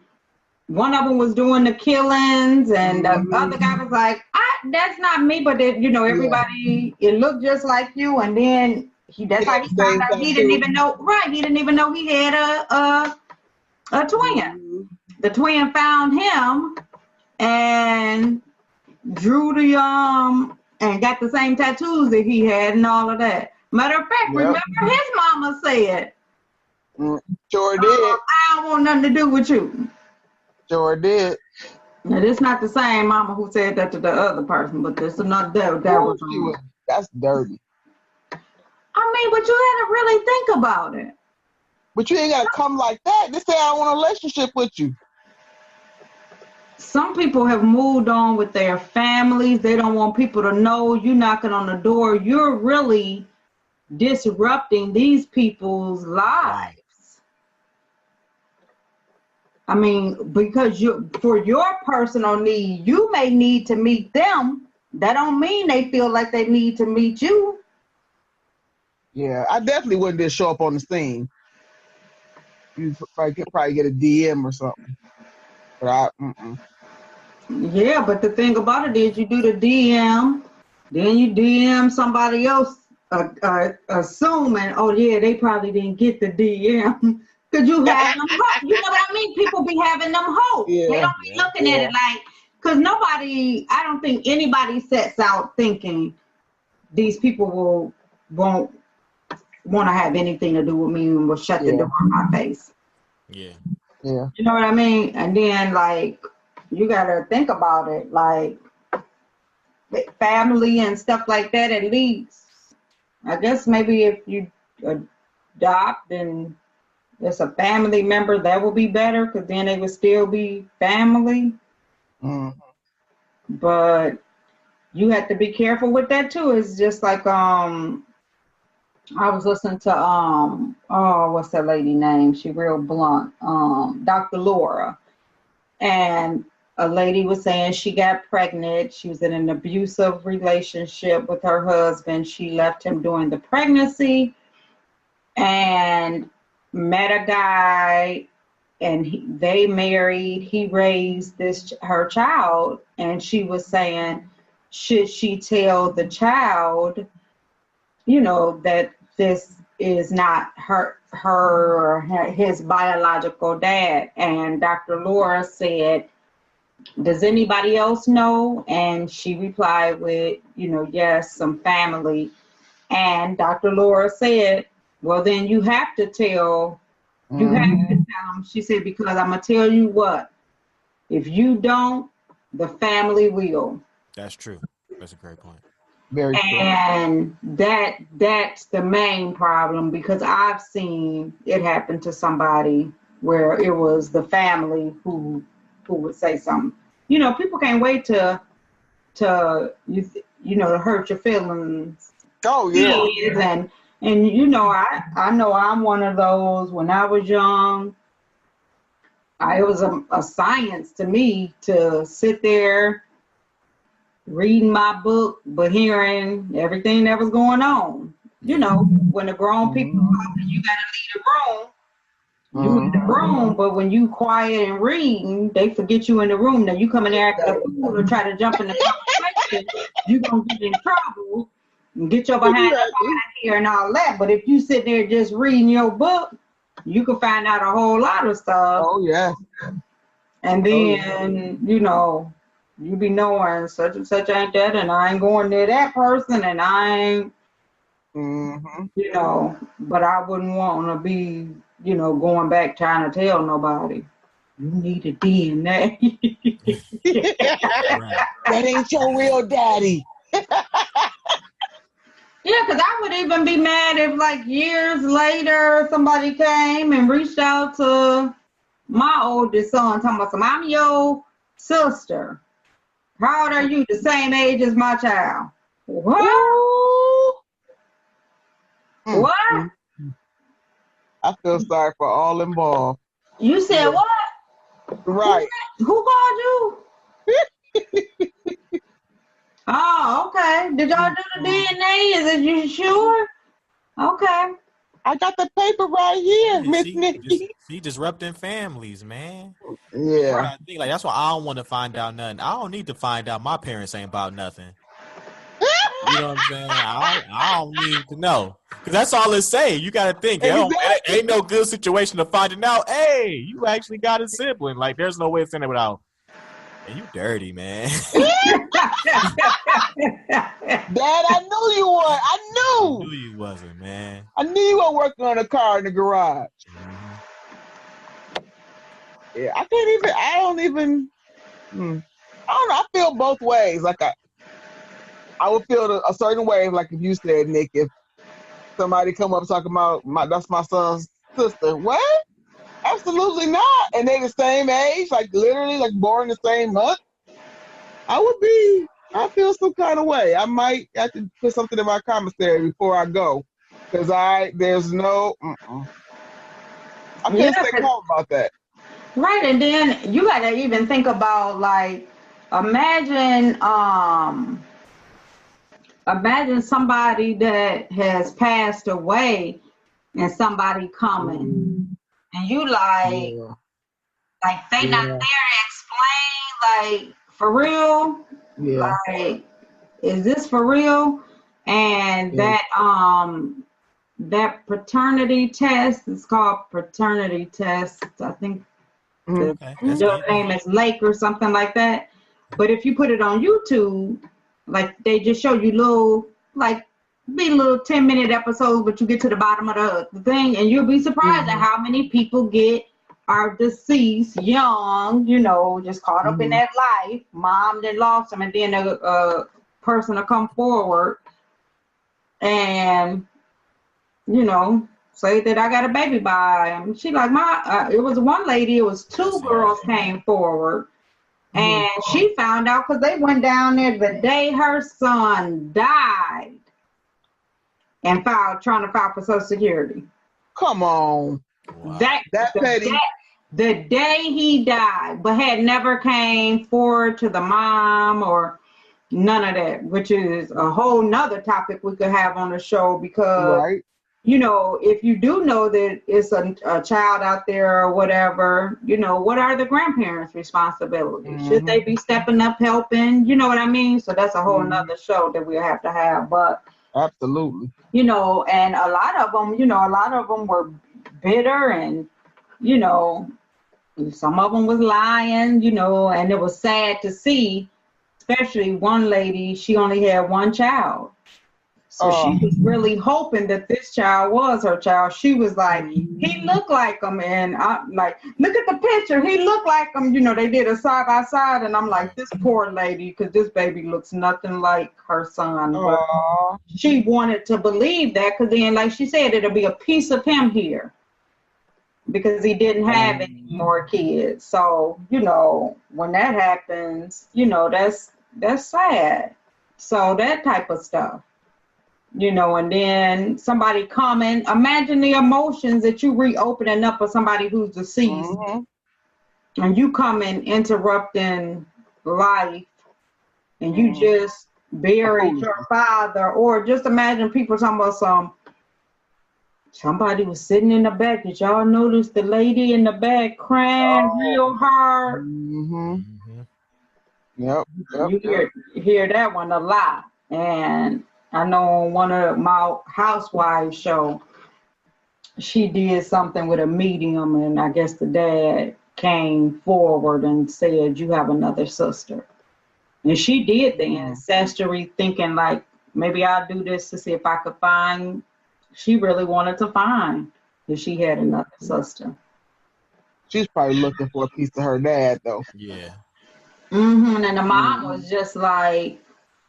one of them was doing the killings, and the other guy was like, that's not me, but everybody, it looked just like you, and then that's how he found out. He didn't even know he had a twin. The twin found him and drew and got the same tattoos that he had and all of that. Matter of fact, remember his mama said, sure did. I don't want nothing to do with you. Sure did. Now, this not the same mama who said that to the other person, but this another that was that's dirty. I mean, but you had to really think about it. But you ain't got to come like that. Just say I want a relationship with you. Some people have moved on with their families. They don't want people to know. You knocking on the door. You're really disrupting these people's lives. I mean, because for your personal need, you may need to meet them. That don't mean they feel like they need to meet you. Yeah, I definitely wouldn't just show up on the scene. You probably get a DM or something. But Yeah, but the thing about it is you do the DM, then you DM somebody else, assuming, they probably didn't get the DM. Because you have them hope. You know what I mean? People be having them hope. They don't be looking at it like, because I don't think anybody sets out thinking these people won't want to have anything to do with me and will shut the door in my face. Yeah. Yeah. You know what I mean? And then, like, you got to think about it, like, family and stuff like that, at least. I guess maybe if you adopt and it's a family member, that will be better, because then they would still be family. Mm. But you have to be careful with that, too. It's just like, I was listening to, what's that lady name? She real blunt. Dr. Laura. And a lady was saying she got pregnant. She was in an abusive relationship with her husband. She left him during the pregnancy and met a guy and they married. He raised her child, and she was saying, should she tell the child, that this is not his biological dad? And Dr. Laura said, does anybody else know? And she replied with, yes, some family. And Dr. Laura said, well, then you have to tell. You have to tell them. She said, because I'm going to tell you what, if you don't, the family will. That's true. That's a great point. Very true. And that's the main problem, because I've seen it happen to somebody where it was the family who would say something. People can't wait to hurt your feelings. Oh yeah. And I know I'm one of those. When I was young, it was a science to me to sit there reading my book, but hearing everything that was going on. When the grown people talking, you gotta leave the room. You in the room, but when you quiet and reading, they forget you in the room. Now you come in there acting a fool or try to jump in the conversation, you gonna get in trouble and get your behind out of here and all that. But if you sit there just reading your book, you can find out a whole lot of stuff. Oh yeah. And then you be knowing such and such ain't that, and I ain't going near that person, and I ain't but I wouldn't want to be going back trying to tell nobody you need a DNA. That ain't your real daddy. Yeah, because I would even be mad if, like, years later somebody came and reached out to my oldest son talking about I'm your sister. How old are you? The same age as my child. What? What? I feel sorry for all involved. You said what? Right. Who called you? Oh, okay. Did y'all do the DNA? Is it you sure? Okay. I got the paper right here, Miss Nikki. She disrupting families, man. Yeah. That's why I don't want to find out nothing. I don't need to find out my parents ain't about nothing. You know what I'm saying? I don't need to know. Because that's all it say. You got to think. Exactly. Ain't no good situation to find it out. Hey, you actually got a sibling. Like, there's no way of saying it without, man, you dirty, man. Dad, I knew you were. I knew you wasn't, man. I knew you were working on a car in the garage. Yeah, I don't know. I feel both ways. Like I would feel a certain way, like if you said, Nick, if somebody come up talking about that's my son's sister. What? Absolutely not. And they the same age, like literally, like born the same month. I feel some kind of way. I might have to put something in my commissary before I go, because there's no. I can't stay calm about that. Right, and then you gotta even think about, like, imagine somebody that has passed away and somebody coming, and you like they not there to explain, like, for real, like, is this for real? And that paternity test is called paternity test. I think the name is Lake or something like that. But if you put it on YouTube, like, they just show you little 10-minute episodes, but you get to the bottom of the thing, and you'll be surprised at how many people are deceased young, just caught up in that life. Mom then lost them, and then a person will come forward and say that I got a baby by him. She like, it was one lady, it was two girls came forward, and she found out because they went down there the day her son died and trying to file for Social Security. Come on. Wow. That's petty. The day he died, but had never came forward to the mom or none of that, which is a whole nother topic we could have on the show, because you know, if you do know that it's a child out there or whatever, you know, what are the grandparents' responsibilities? Mm-hmm. Should they be stepping up, helping? You know what I mean? So that's a whole nother show that we'll have to have. But absolutely, you know, and a lot of them were bitter, and you know, some of them was lying, you know, and it was sad to see. Especially one lady, she only had one child. So she was really hoping that this child was her child. She was like, he looked like him. And I'm like, look at the picture. He looked like him. You know, they did a side by side. And I'm like, this poor lady, because this baby looks nothing like her son. But she wanted to believe that because then, like she said, it'll be a piece of him here because he didn't have any more kids. So, you know, when that happens, you know, that's sad. So that type of stuff. You know, and then somebody coming, imagine the emotions that you reopening up for somebody who's deceased, and you coming interrupting life, and you just buried your father, or just imagine people talking about somebody was sitting in the back. Did y'all notice the lady in the back crying real hard? Yep. You hear that one a lot, and I know on one of my housewives show, she did something with a medium, and I guess the dad came forward and said, you have another sister. And she did the ancestry thinking like, maybe I'll do this to see if I could find, she really wanted to find if she had another sister. She's probably looking for a piece of her dad though. Yeah. And the mom was just like,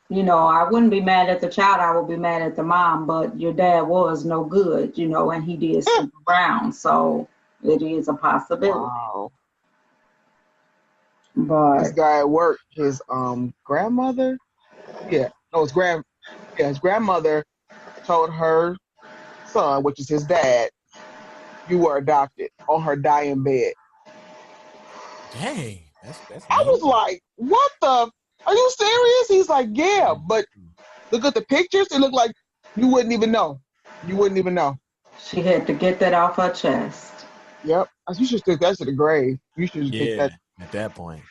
you know, I wouldn't be mad at the child. I would be mad at the mom, but your dad was no good, you know, and he did stick around. So it is a possibility. Wow. But this guy at work, his grandmother, his grandmother told her son, which is his dad, you were adopted, on her dying bed. Dang. That's I was like, what the? Are you serious? He's like, yeah, but look at the pictures. It looked like you wouldn't even know. You wouldn't even know. She had to get that off her chest. Yep. You should take that to the grave. You should take that. At that point.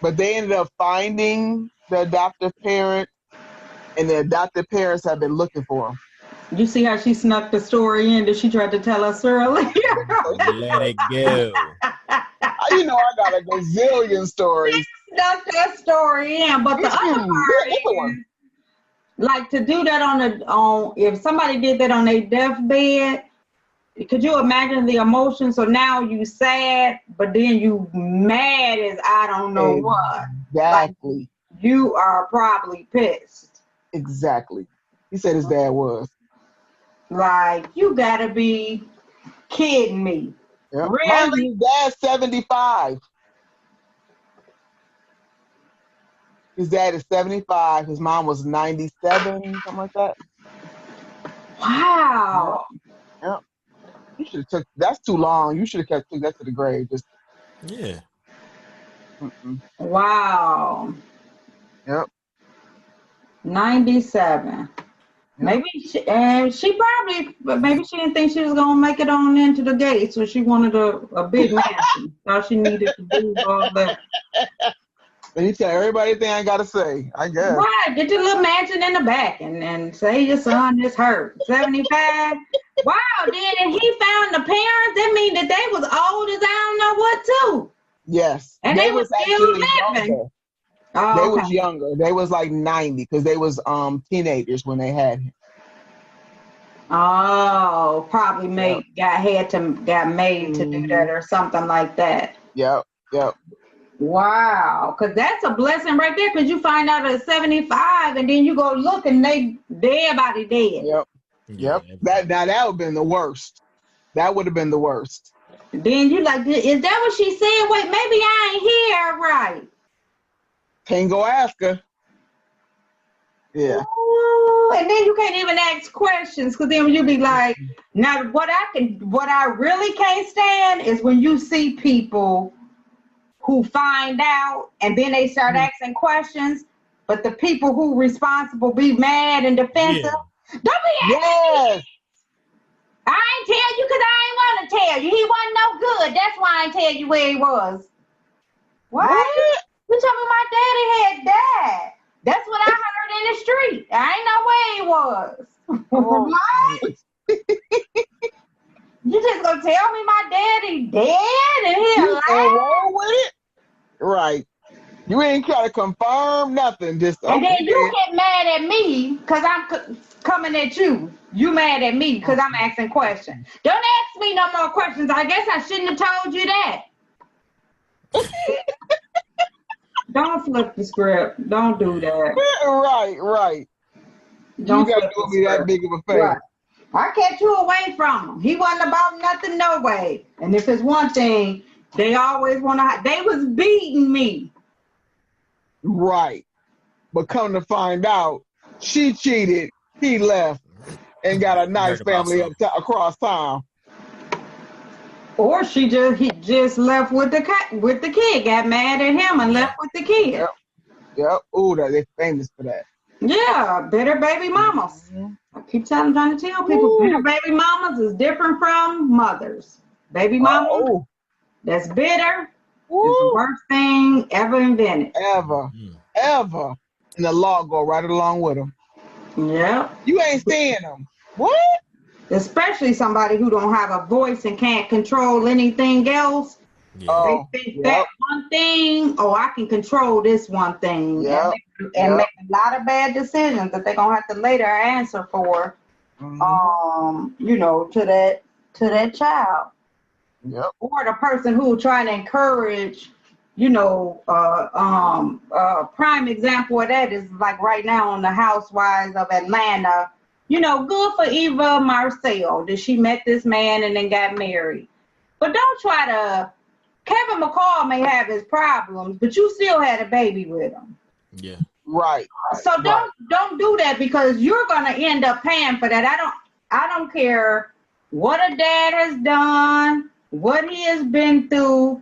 But they ended up finding the adoptive parent, and the adoptive parents have been looking for him. You see how she snuck the story in that she tried to tell us earlier? Let it go. You know, I got a gazillion stories. Snuck that story in, but the other part is, like, to do that on if somebody did that on their deathbed, could you imagine the emotion? So now you sad, but then you mad as I don't know what. Exactly. Like, you are probably pissed. Exactly. He said his dad was. Like, you gotta be kidding me. Yep. Really? His dad's 75. His dad is 75. His mom was 97, something like that. Wow. Yep. You should have took. That's too long. You should have took that to the grave. Just. Yeah. Wow. Yep. 97. Maybe she didn't think she was gonna make it on into the gate, so she wanted a big mansion. Thought she needed to do all that. And you tell everybody everything I gotta say, I guess. Right, get your little mansion in the back and say your son is hurt. 75. Wow, then and he found the parents. That means that they was old as I don't know what too. Yes. And they was still living. Oh, they was younger. They was like 90 because they was teenagers when they had him. Oh, probably got made to do that or something like that. Yep. Wow, because that's a blessing right there. Because you find out at 75, and then you go look, and everybody dead. Yep. That would have been the worst. That would have been the worst. Then you like, is that what she said? Wait, maybe I ain't hear right. Can't go ask her. Yeah. Ooh, and then you can't even ask questions because then you be like, now what I really can't stand is when you see people who find out and then they start asking questions, but the people who responsible be mad and defensive. Yeah. Don't be asking me. I ain't tell you because I ain't want to tell you. He wasn't no good. That's why I ain't tell you where he was. What? You told me my daddy had died. That's what I heard in the street. I ain't know where he was. What? You just gonna tell me my daddy dead and he alive? Roll with it? Right. You ain't try to confirm nothing. Just and then you get mad at me because I'm coming at you. You mad at me because I'm asking questions. Don't ask me no more questions. I guess I shouldn't have told you that. Don't flip the script. Don't do that. Right. Don't you gotta do me that big of a favor. Right. I kept you away from him. He wasn't about nothing, no way. And if it's one thing, they always want to. They was beating me. Right. But come to find out, she cheated. He left and got a nice family across town. Or he just left with the kid, got mad at him and left with the kid. Yep. Ooh, they're famous for that. Yeah, bitter baby mamas. I keep trying to tell people, bitter baby mamas is different from mothers. Baby mama, that's bitter, is the worst thing ever invented. Ever. And the law go right along with them. Yeah. You ain't seeing them. What? Especially somebody who don't have a voice and can't control anything else. Yeah. They think that one thing, I can control this one thing. And make a lot of bad decisions that they're gonna have to later answer for. To that child. Yep. Or the person who trying to encourage, prime example of that is like right now on the Housewives of Atlanta. Good for Eva Marcel that she met this man and then got married. But don't try to. Kevin McCall may have his problems, but you still had a baby with him. Yeah. Right. So don't do that because you're gonna end up paying for that. I don't care what a dad has done, what he has been through.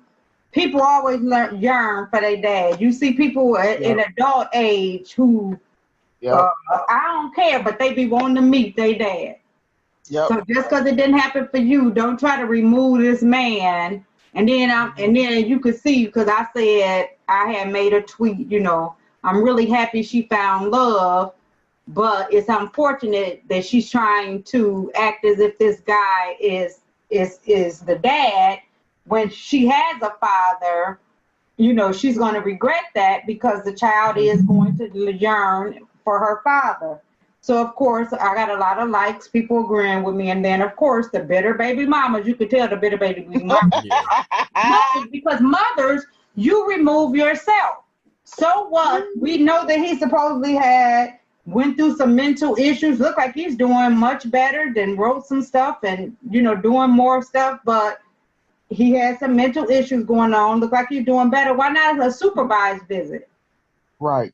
People always yearn for their dad. You see people in adult age who I don't care, but they be wanting to meet their dad. Yep. So just because it didn't happen for you, don't try to remove this man. And then you could see because I said I had made a tweet. I'm really happy she found love, but it's unfortunate that she's trying to act as if this guy is the dad when she has a father. She's going to regret that because the child is going to yearn for her father. So, of course, I got a lot of likes, people agreeing with me. And then, of course, the bitter baby mamas, you could tell the bitter baby mamas. Because mothers, you remove yourself. So what? We know that he supposedly went through some mental issues. Look like he's doing much better than wrote some stuff and, doing more stuff. But he has some mental issues going on. Look like he's doing better. Why not a supervised visit? Right.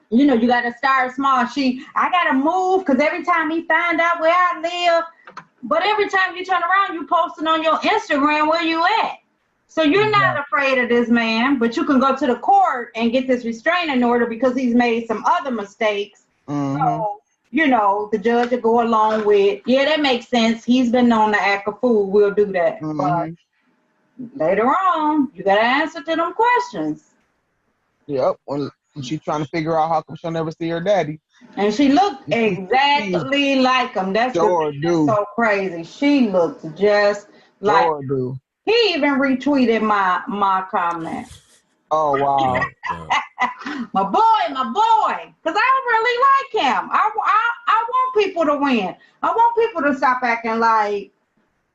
You got to start small. I got to move because every time he find out where I live, but every time you turn around, you posting on your Instagram where you at. So you're not afraid of this man, but you can go to the court and get this restraining order because he's made some other mistakes. So, the judge will go along with, that makes sense. He's been known to act a fool. We'll do that. But later on, you got to answer to them questions. Yep. When she's trying to figure out how come she'll never see her daddy. And she looked exactly like him. That's so crazy. She looked just like him. He even retweeted my comment. Oh, wow. my boy. Because I really like him. I want people to win. I want people to stop acting like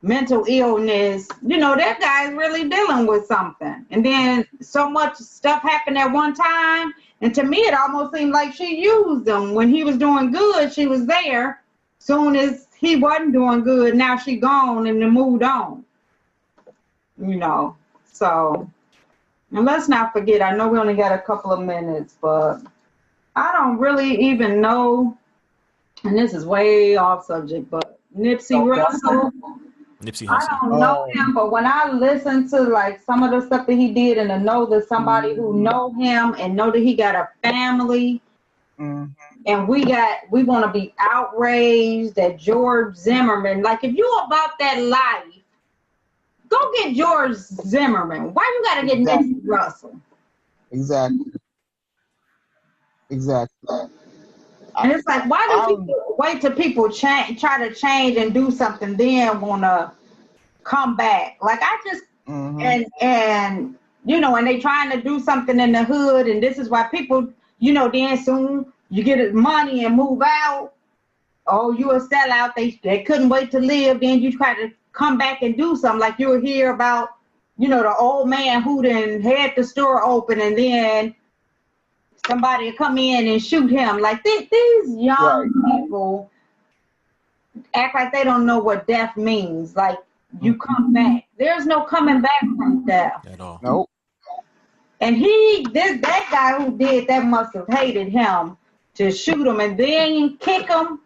mental illness. That guy's really dealing with something. And then so much stuff happened at one time. And to me, it almost seemed like she used him. When he was doing good, she was there. Soon as he wasn't doing good, now she gone and then moved on. So, and let's not forget, I know we only got a couple of minutes, but I don't really even know, and this is way off subject, but Nipsey Russell. I don't know him, but when I listen to like some of the stuff that he did and to know that somebody who know him and know that he got a family And we want to be outraged that George Zimmerman, like if you about that life, go get George Zimmerman. Why you gotta get Nipsey Russell? Exactly. And it's like, why do people wait till people try to change and do something, then wanna come back? Like I just and you know, and they trying to do something in the hood, and this is why people, you know, then soon you get money and move out. Oh, you a sellout. They couldn't wait to live. Then you try to come back and do something. Like you'll hear about, you know, the old man who then had the store open, and then somebody will come in and shoot him. Like these young people act like they don't know what death means. Like you come back. There's no coming back from death at all. Nope. And that guy who did that must have hated him to shoot him and then kick him.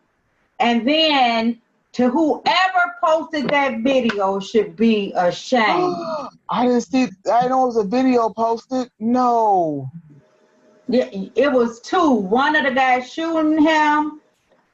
And then to whoever posted that video should be ashamed. I didn't see. I know it was a video posted. No. Yeah, it was two. One of the guys shooting him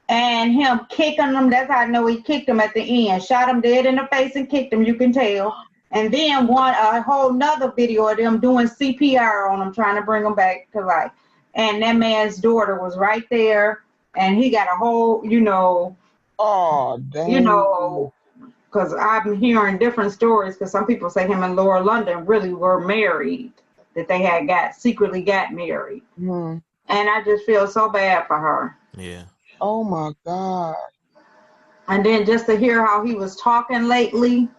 and him kicking him. That's how I know he kicked him at the end. Shot him dead in the face and kicked him. You can tell. And then a whole nother video of them doing CPR on him, trying to bring him back to life. And that man's daughter was right there, and he got a whole, you know. Oh, damn. You know, because I'm hearing different stories. Because some people say him and Laura London really were married, that they had secretly got married. And I just feel so bad for her. Yeah. Oh my God. And then just to hear how he was talking lately.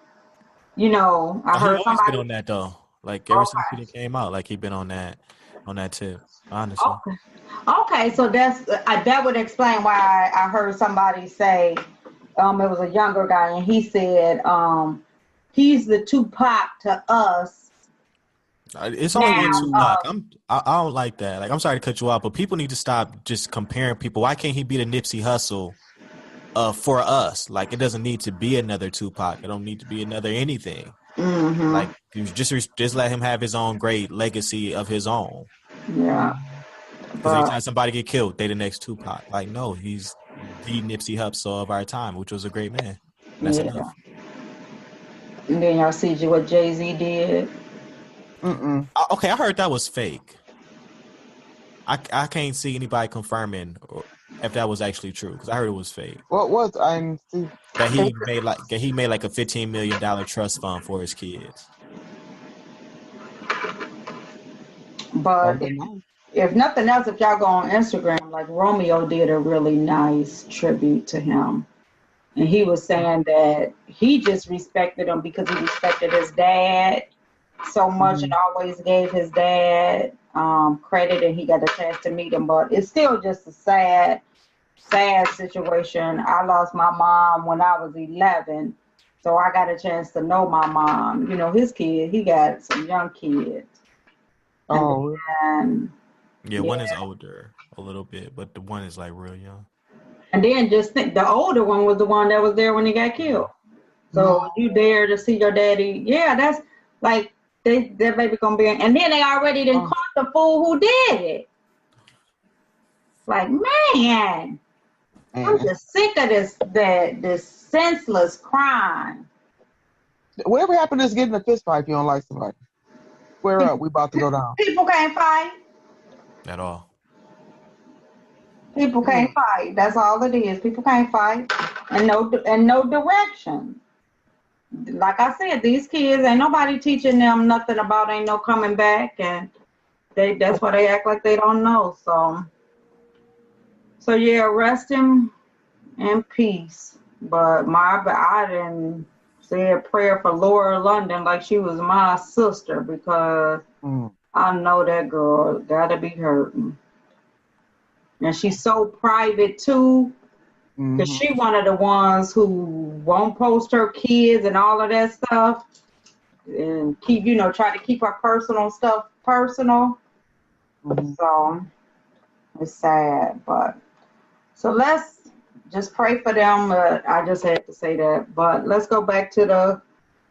You know, I heard somebody been on that though. Like ever since he came out, like he been on that tip. Honestly. Okay, so that would explain why I heard somebody say, it was a younger guy, and he said, he's the Tupac to us. It's only been Tupac. I don't like that. Like, I'm sorry to cut you off, but people need to stop just comparing people. Why can't he be the Nipsey Hussle? For us, like it doesn't need to be another Tupac. It don't need to be another anything. Like you just let him have his own great legacy of his own. Yeah. Because anytime somebody get killed, they the next Tupac. Like no, he's the Nipsey Hussle of our time, which was a great man. That's enough. And then y'all see what Jay-Z did. Okay, I heard that was fake. I can't see anybody confirming if that was actually true, because I heard it was fake. What was I didn't see that he made like a $15 million trust fund for his kids. But if nothing else, if y'all go on Instagram, like Romeo did a really nice tribute to him, and he was saying that he just respected him because he respected his dad so much and always gave his dad credit, and he got a chance to meet him. But it's still just a sad situation. I lost my mom when I was 11, so I got a chance to know my mom. You know, his kid, he got some young kids. Oh. One is older a little bit, but the one is like real young. And then just think, the older one was the one that was there when he got killed. So you dare to see your daddy? Yeah, that's like their baby gonna be. And then they already done caught the fool who did it. Like, man, I'm just sick of this senseless crime. Whatever happened to getting a fist fight if you don't like somebody? Where up? We about to go down. People can't fight. At all. People can't fight. That's all it is. People can't fight. And no direction. Like I said, these kids, ain't nobody teaching them nothing about ain't no coming back, and that's why they act like they don't know. So yeah, rest him in peace. But I didn't say a prayer for Laura London like she was my sister, because I know that girl gotta be hurting. And she's so private too, because she one of the ones who won't post her kids and all of that stuff, and try to keep her personal stuff personal. So it's sad, but so let's just pray for them. I just had to say that. But let's go back to the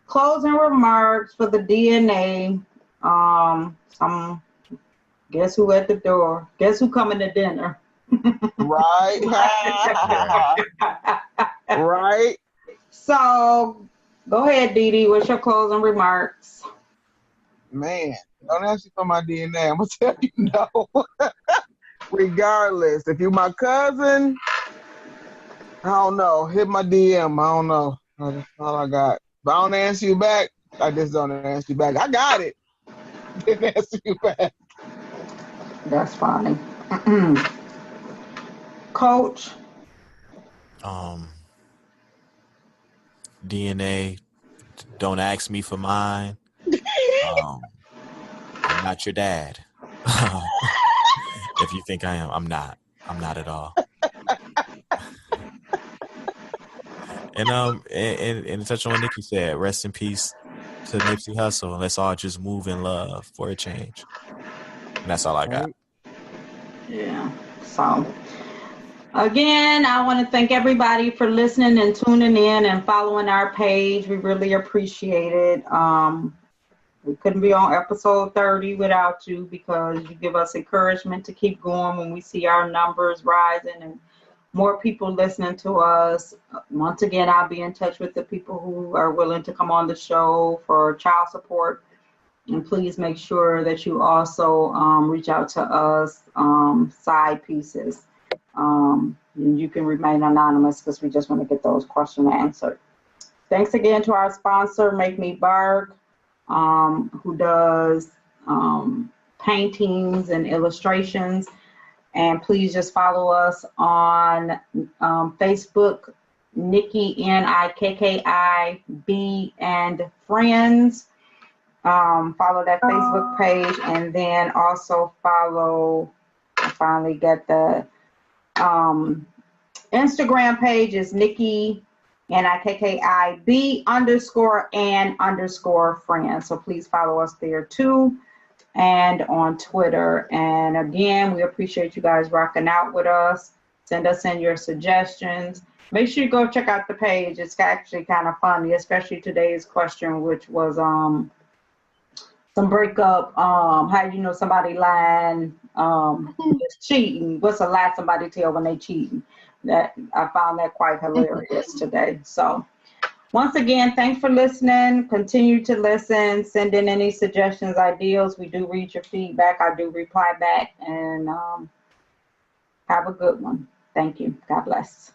closing remarks for the DNA. Guess who at the door? Guess who coming to dinner? Right. Right. So go ahead, Dee Dee. What's your closing remarks? Man, don't ask me for my DNA. I'm gonna tell you no. Regardless, if you're my cousin, I don't know. Hit my DM. I don't know. That's all I got. If I don't answer you back, I just don't answer you back. I got it. Didn't answer you back. That's funny. Coach. DNA, don't ask me for mine. I'm not your dad. If you think I am, I'm not. I'm not at all. And touch on what Nikki said, rest in peace to Nipsey Hussle. Let's all just move in love for a change. And that's all I got. Yeah. So again, I want to thank everybody for listening and tuning in and following our page. We really appreciate it. We couldn't be on episode 30 without you because you give us encouragement to keep going when we see our numbers rising and more people listening to us. Once again, I'll be in touch with the people who are willing to come on the show for child support. And please make sure that you also reach out to us, side pieces. And you can remain anonymous because we just want to get those questions answered. Thanks again to our sponsor, Make Me Bark, who does paintings and illustrations. And please just follow us on Facebook, Nikki Nikki and Friends. Follow that Facebook page, and then also follow. I finally get the Instagram page is Nikki NIKKIB_and_friends. So please follow us there too, and on Twitter. And again, we appreciate you guys rocking out with us. Send us in your suggestions. Make sure you go check out the page. It's actually kind of funny, especially today's question, which was some breakup. How do you know somebody lying? Is cheating. What's a lie somebody tell when they cheating? That I found that quite hilarious today. So once again, thanks for listening. Continue to listen. Send in any suggestions, ideas. We do read your feedback. I do reply back. And have a good one. Thank you. God bless.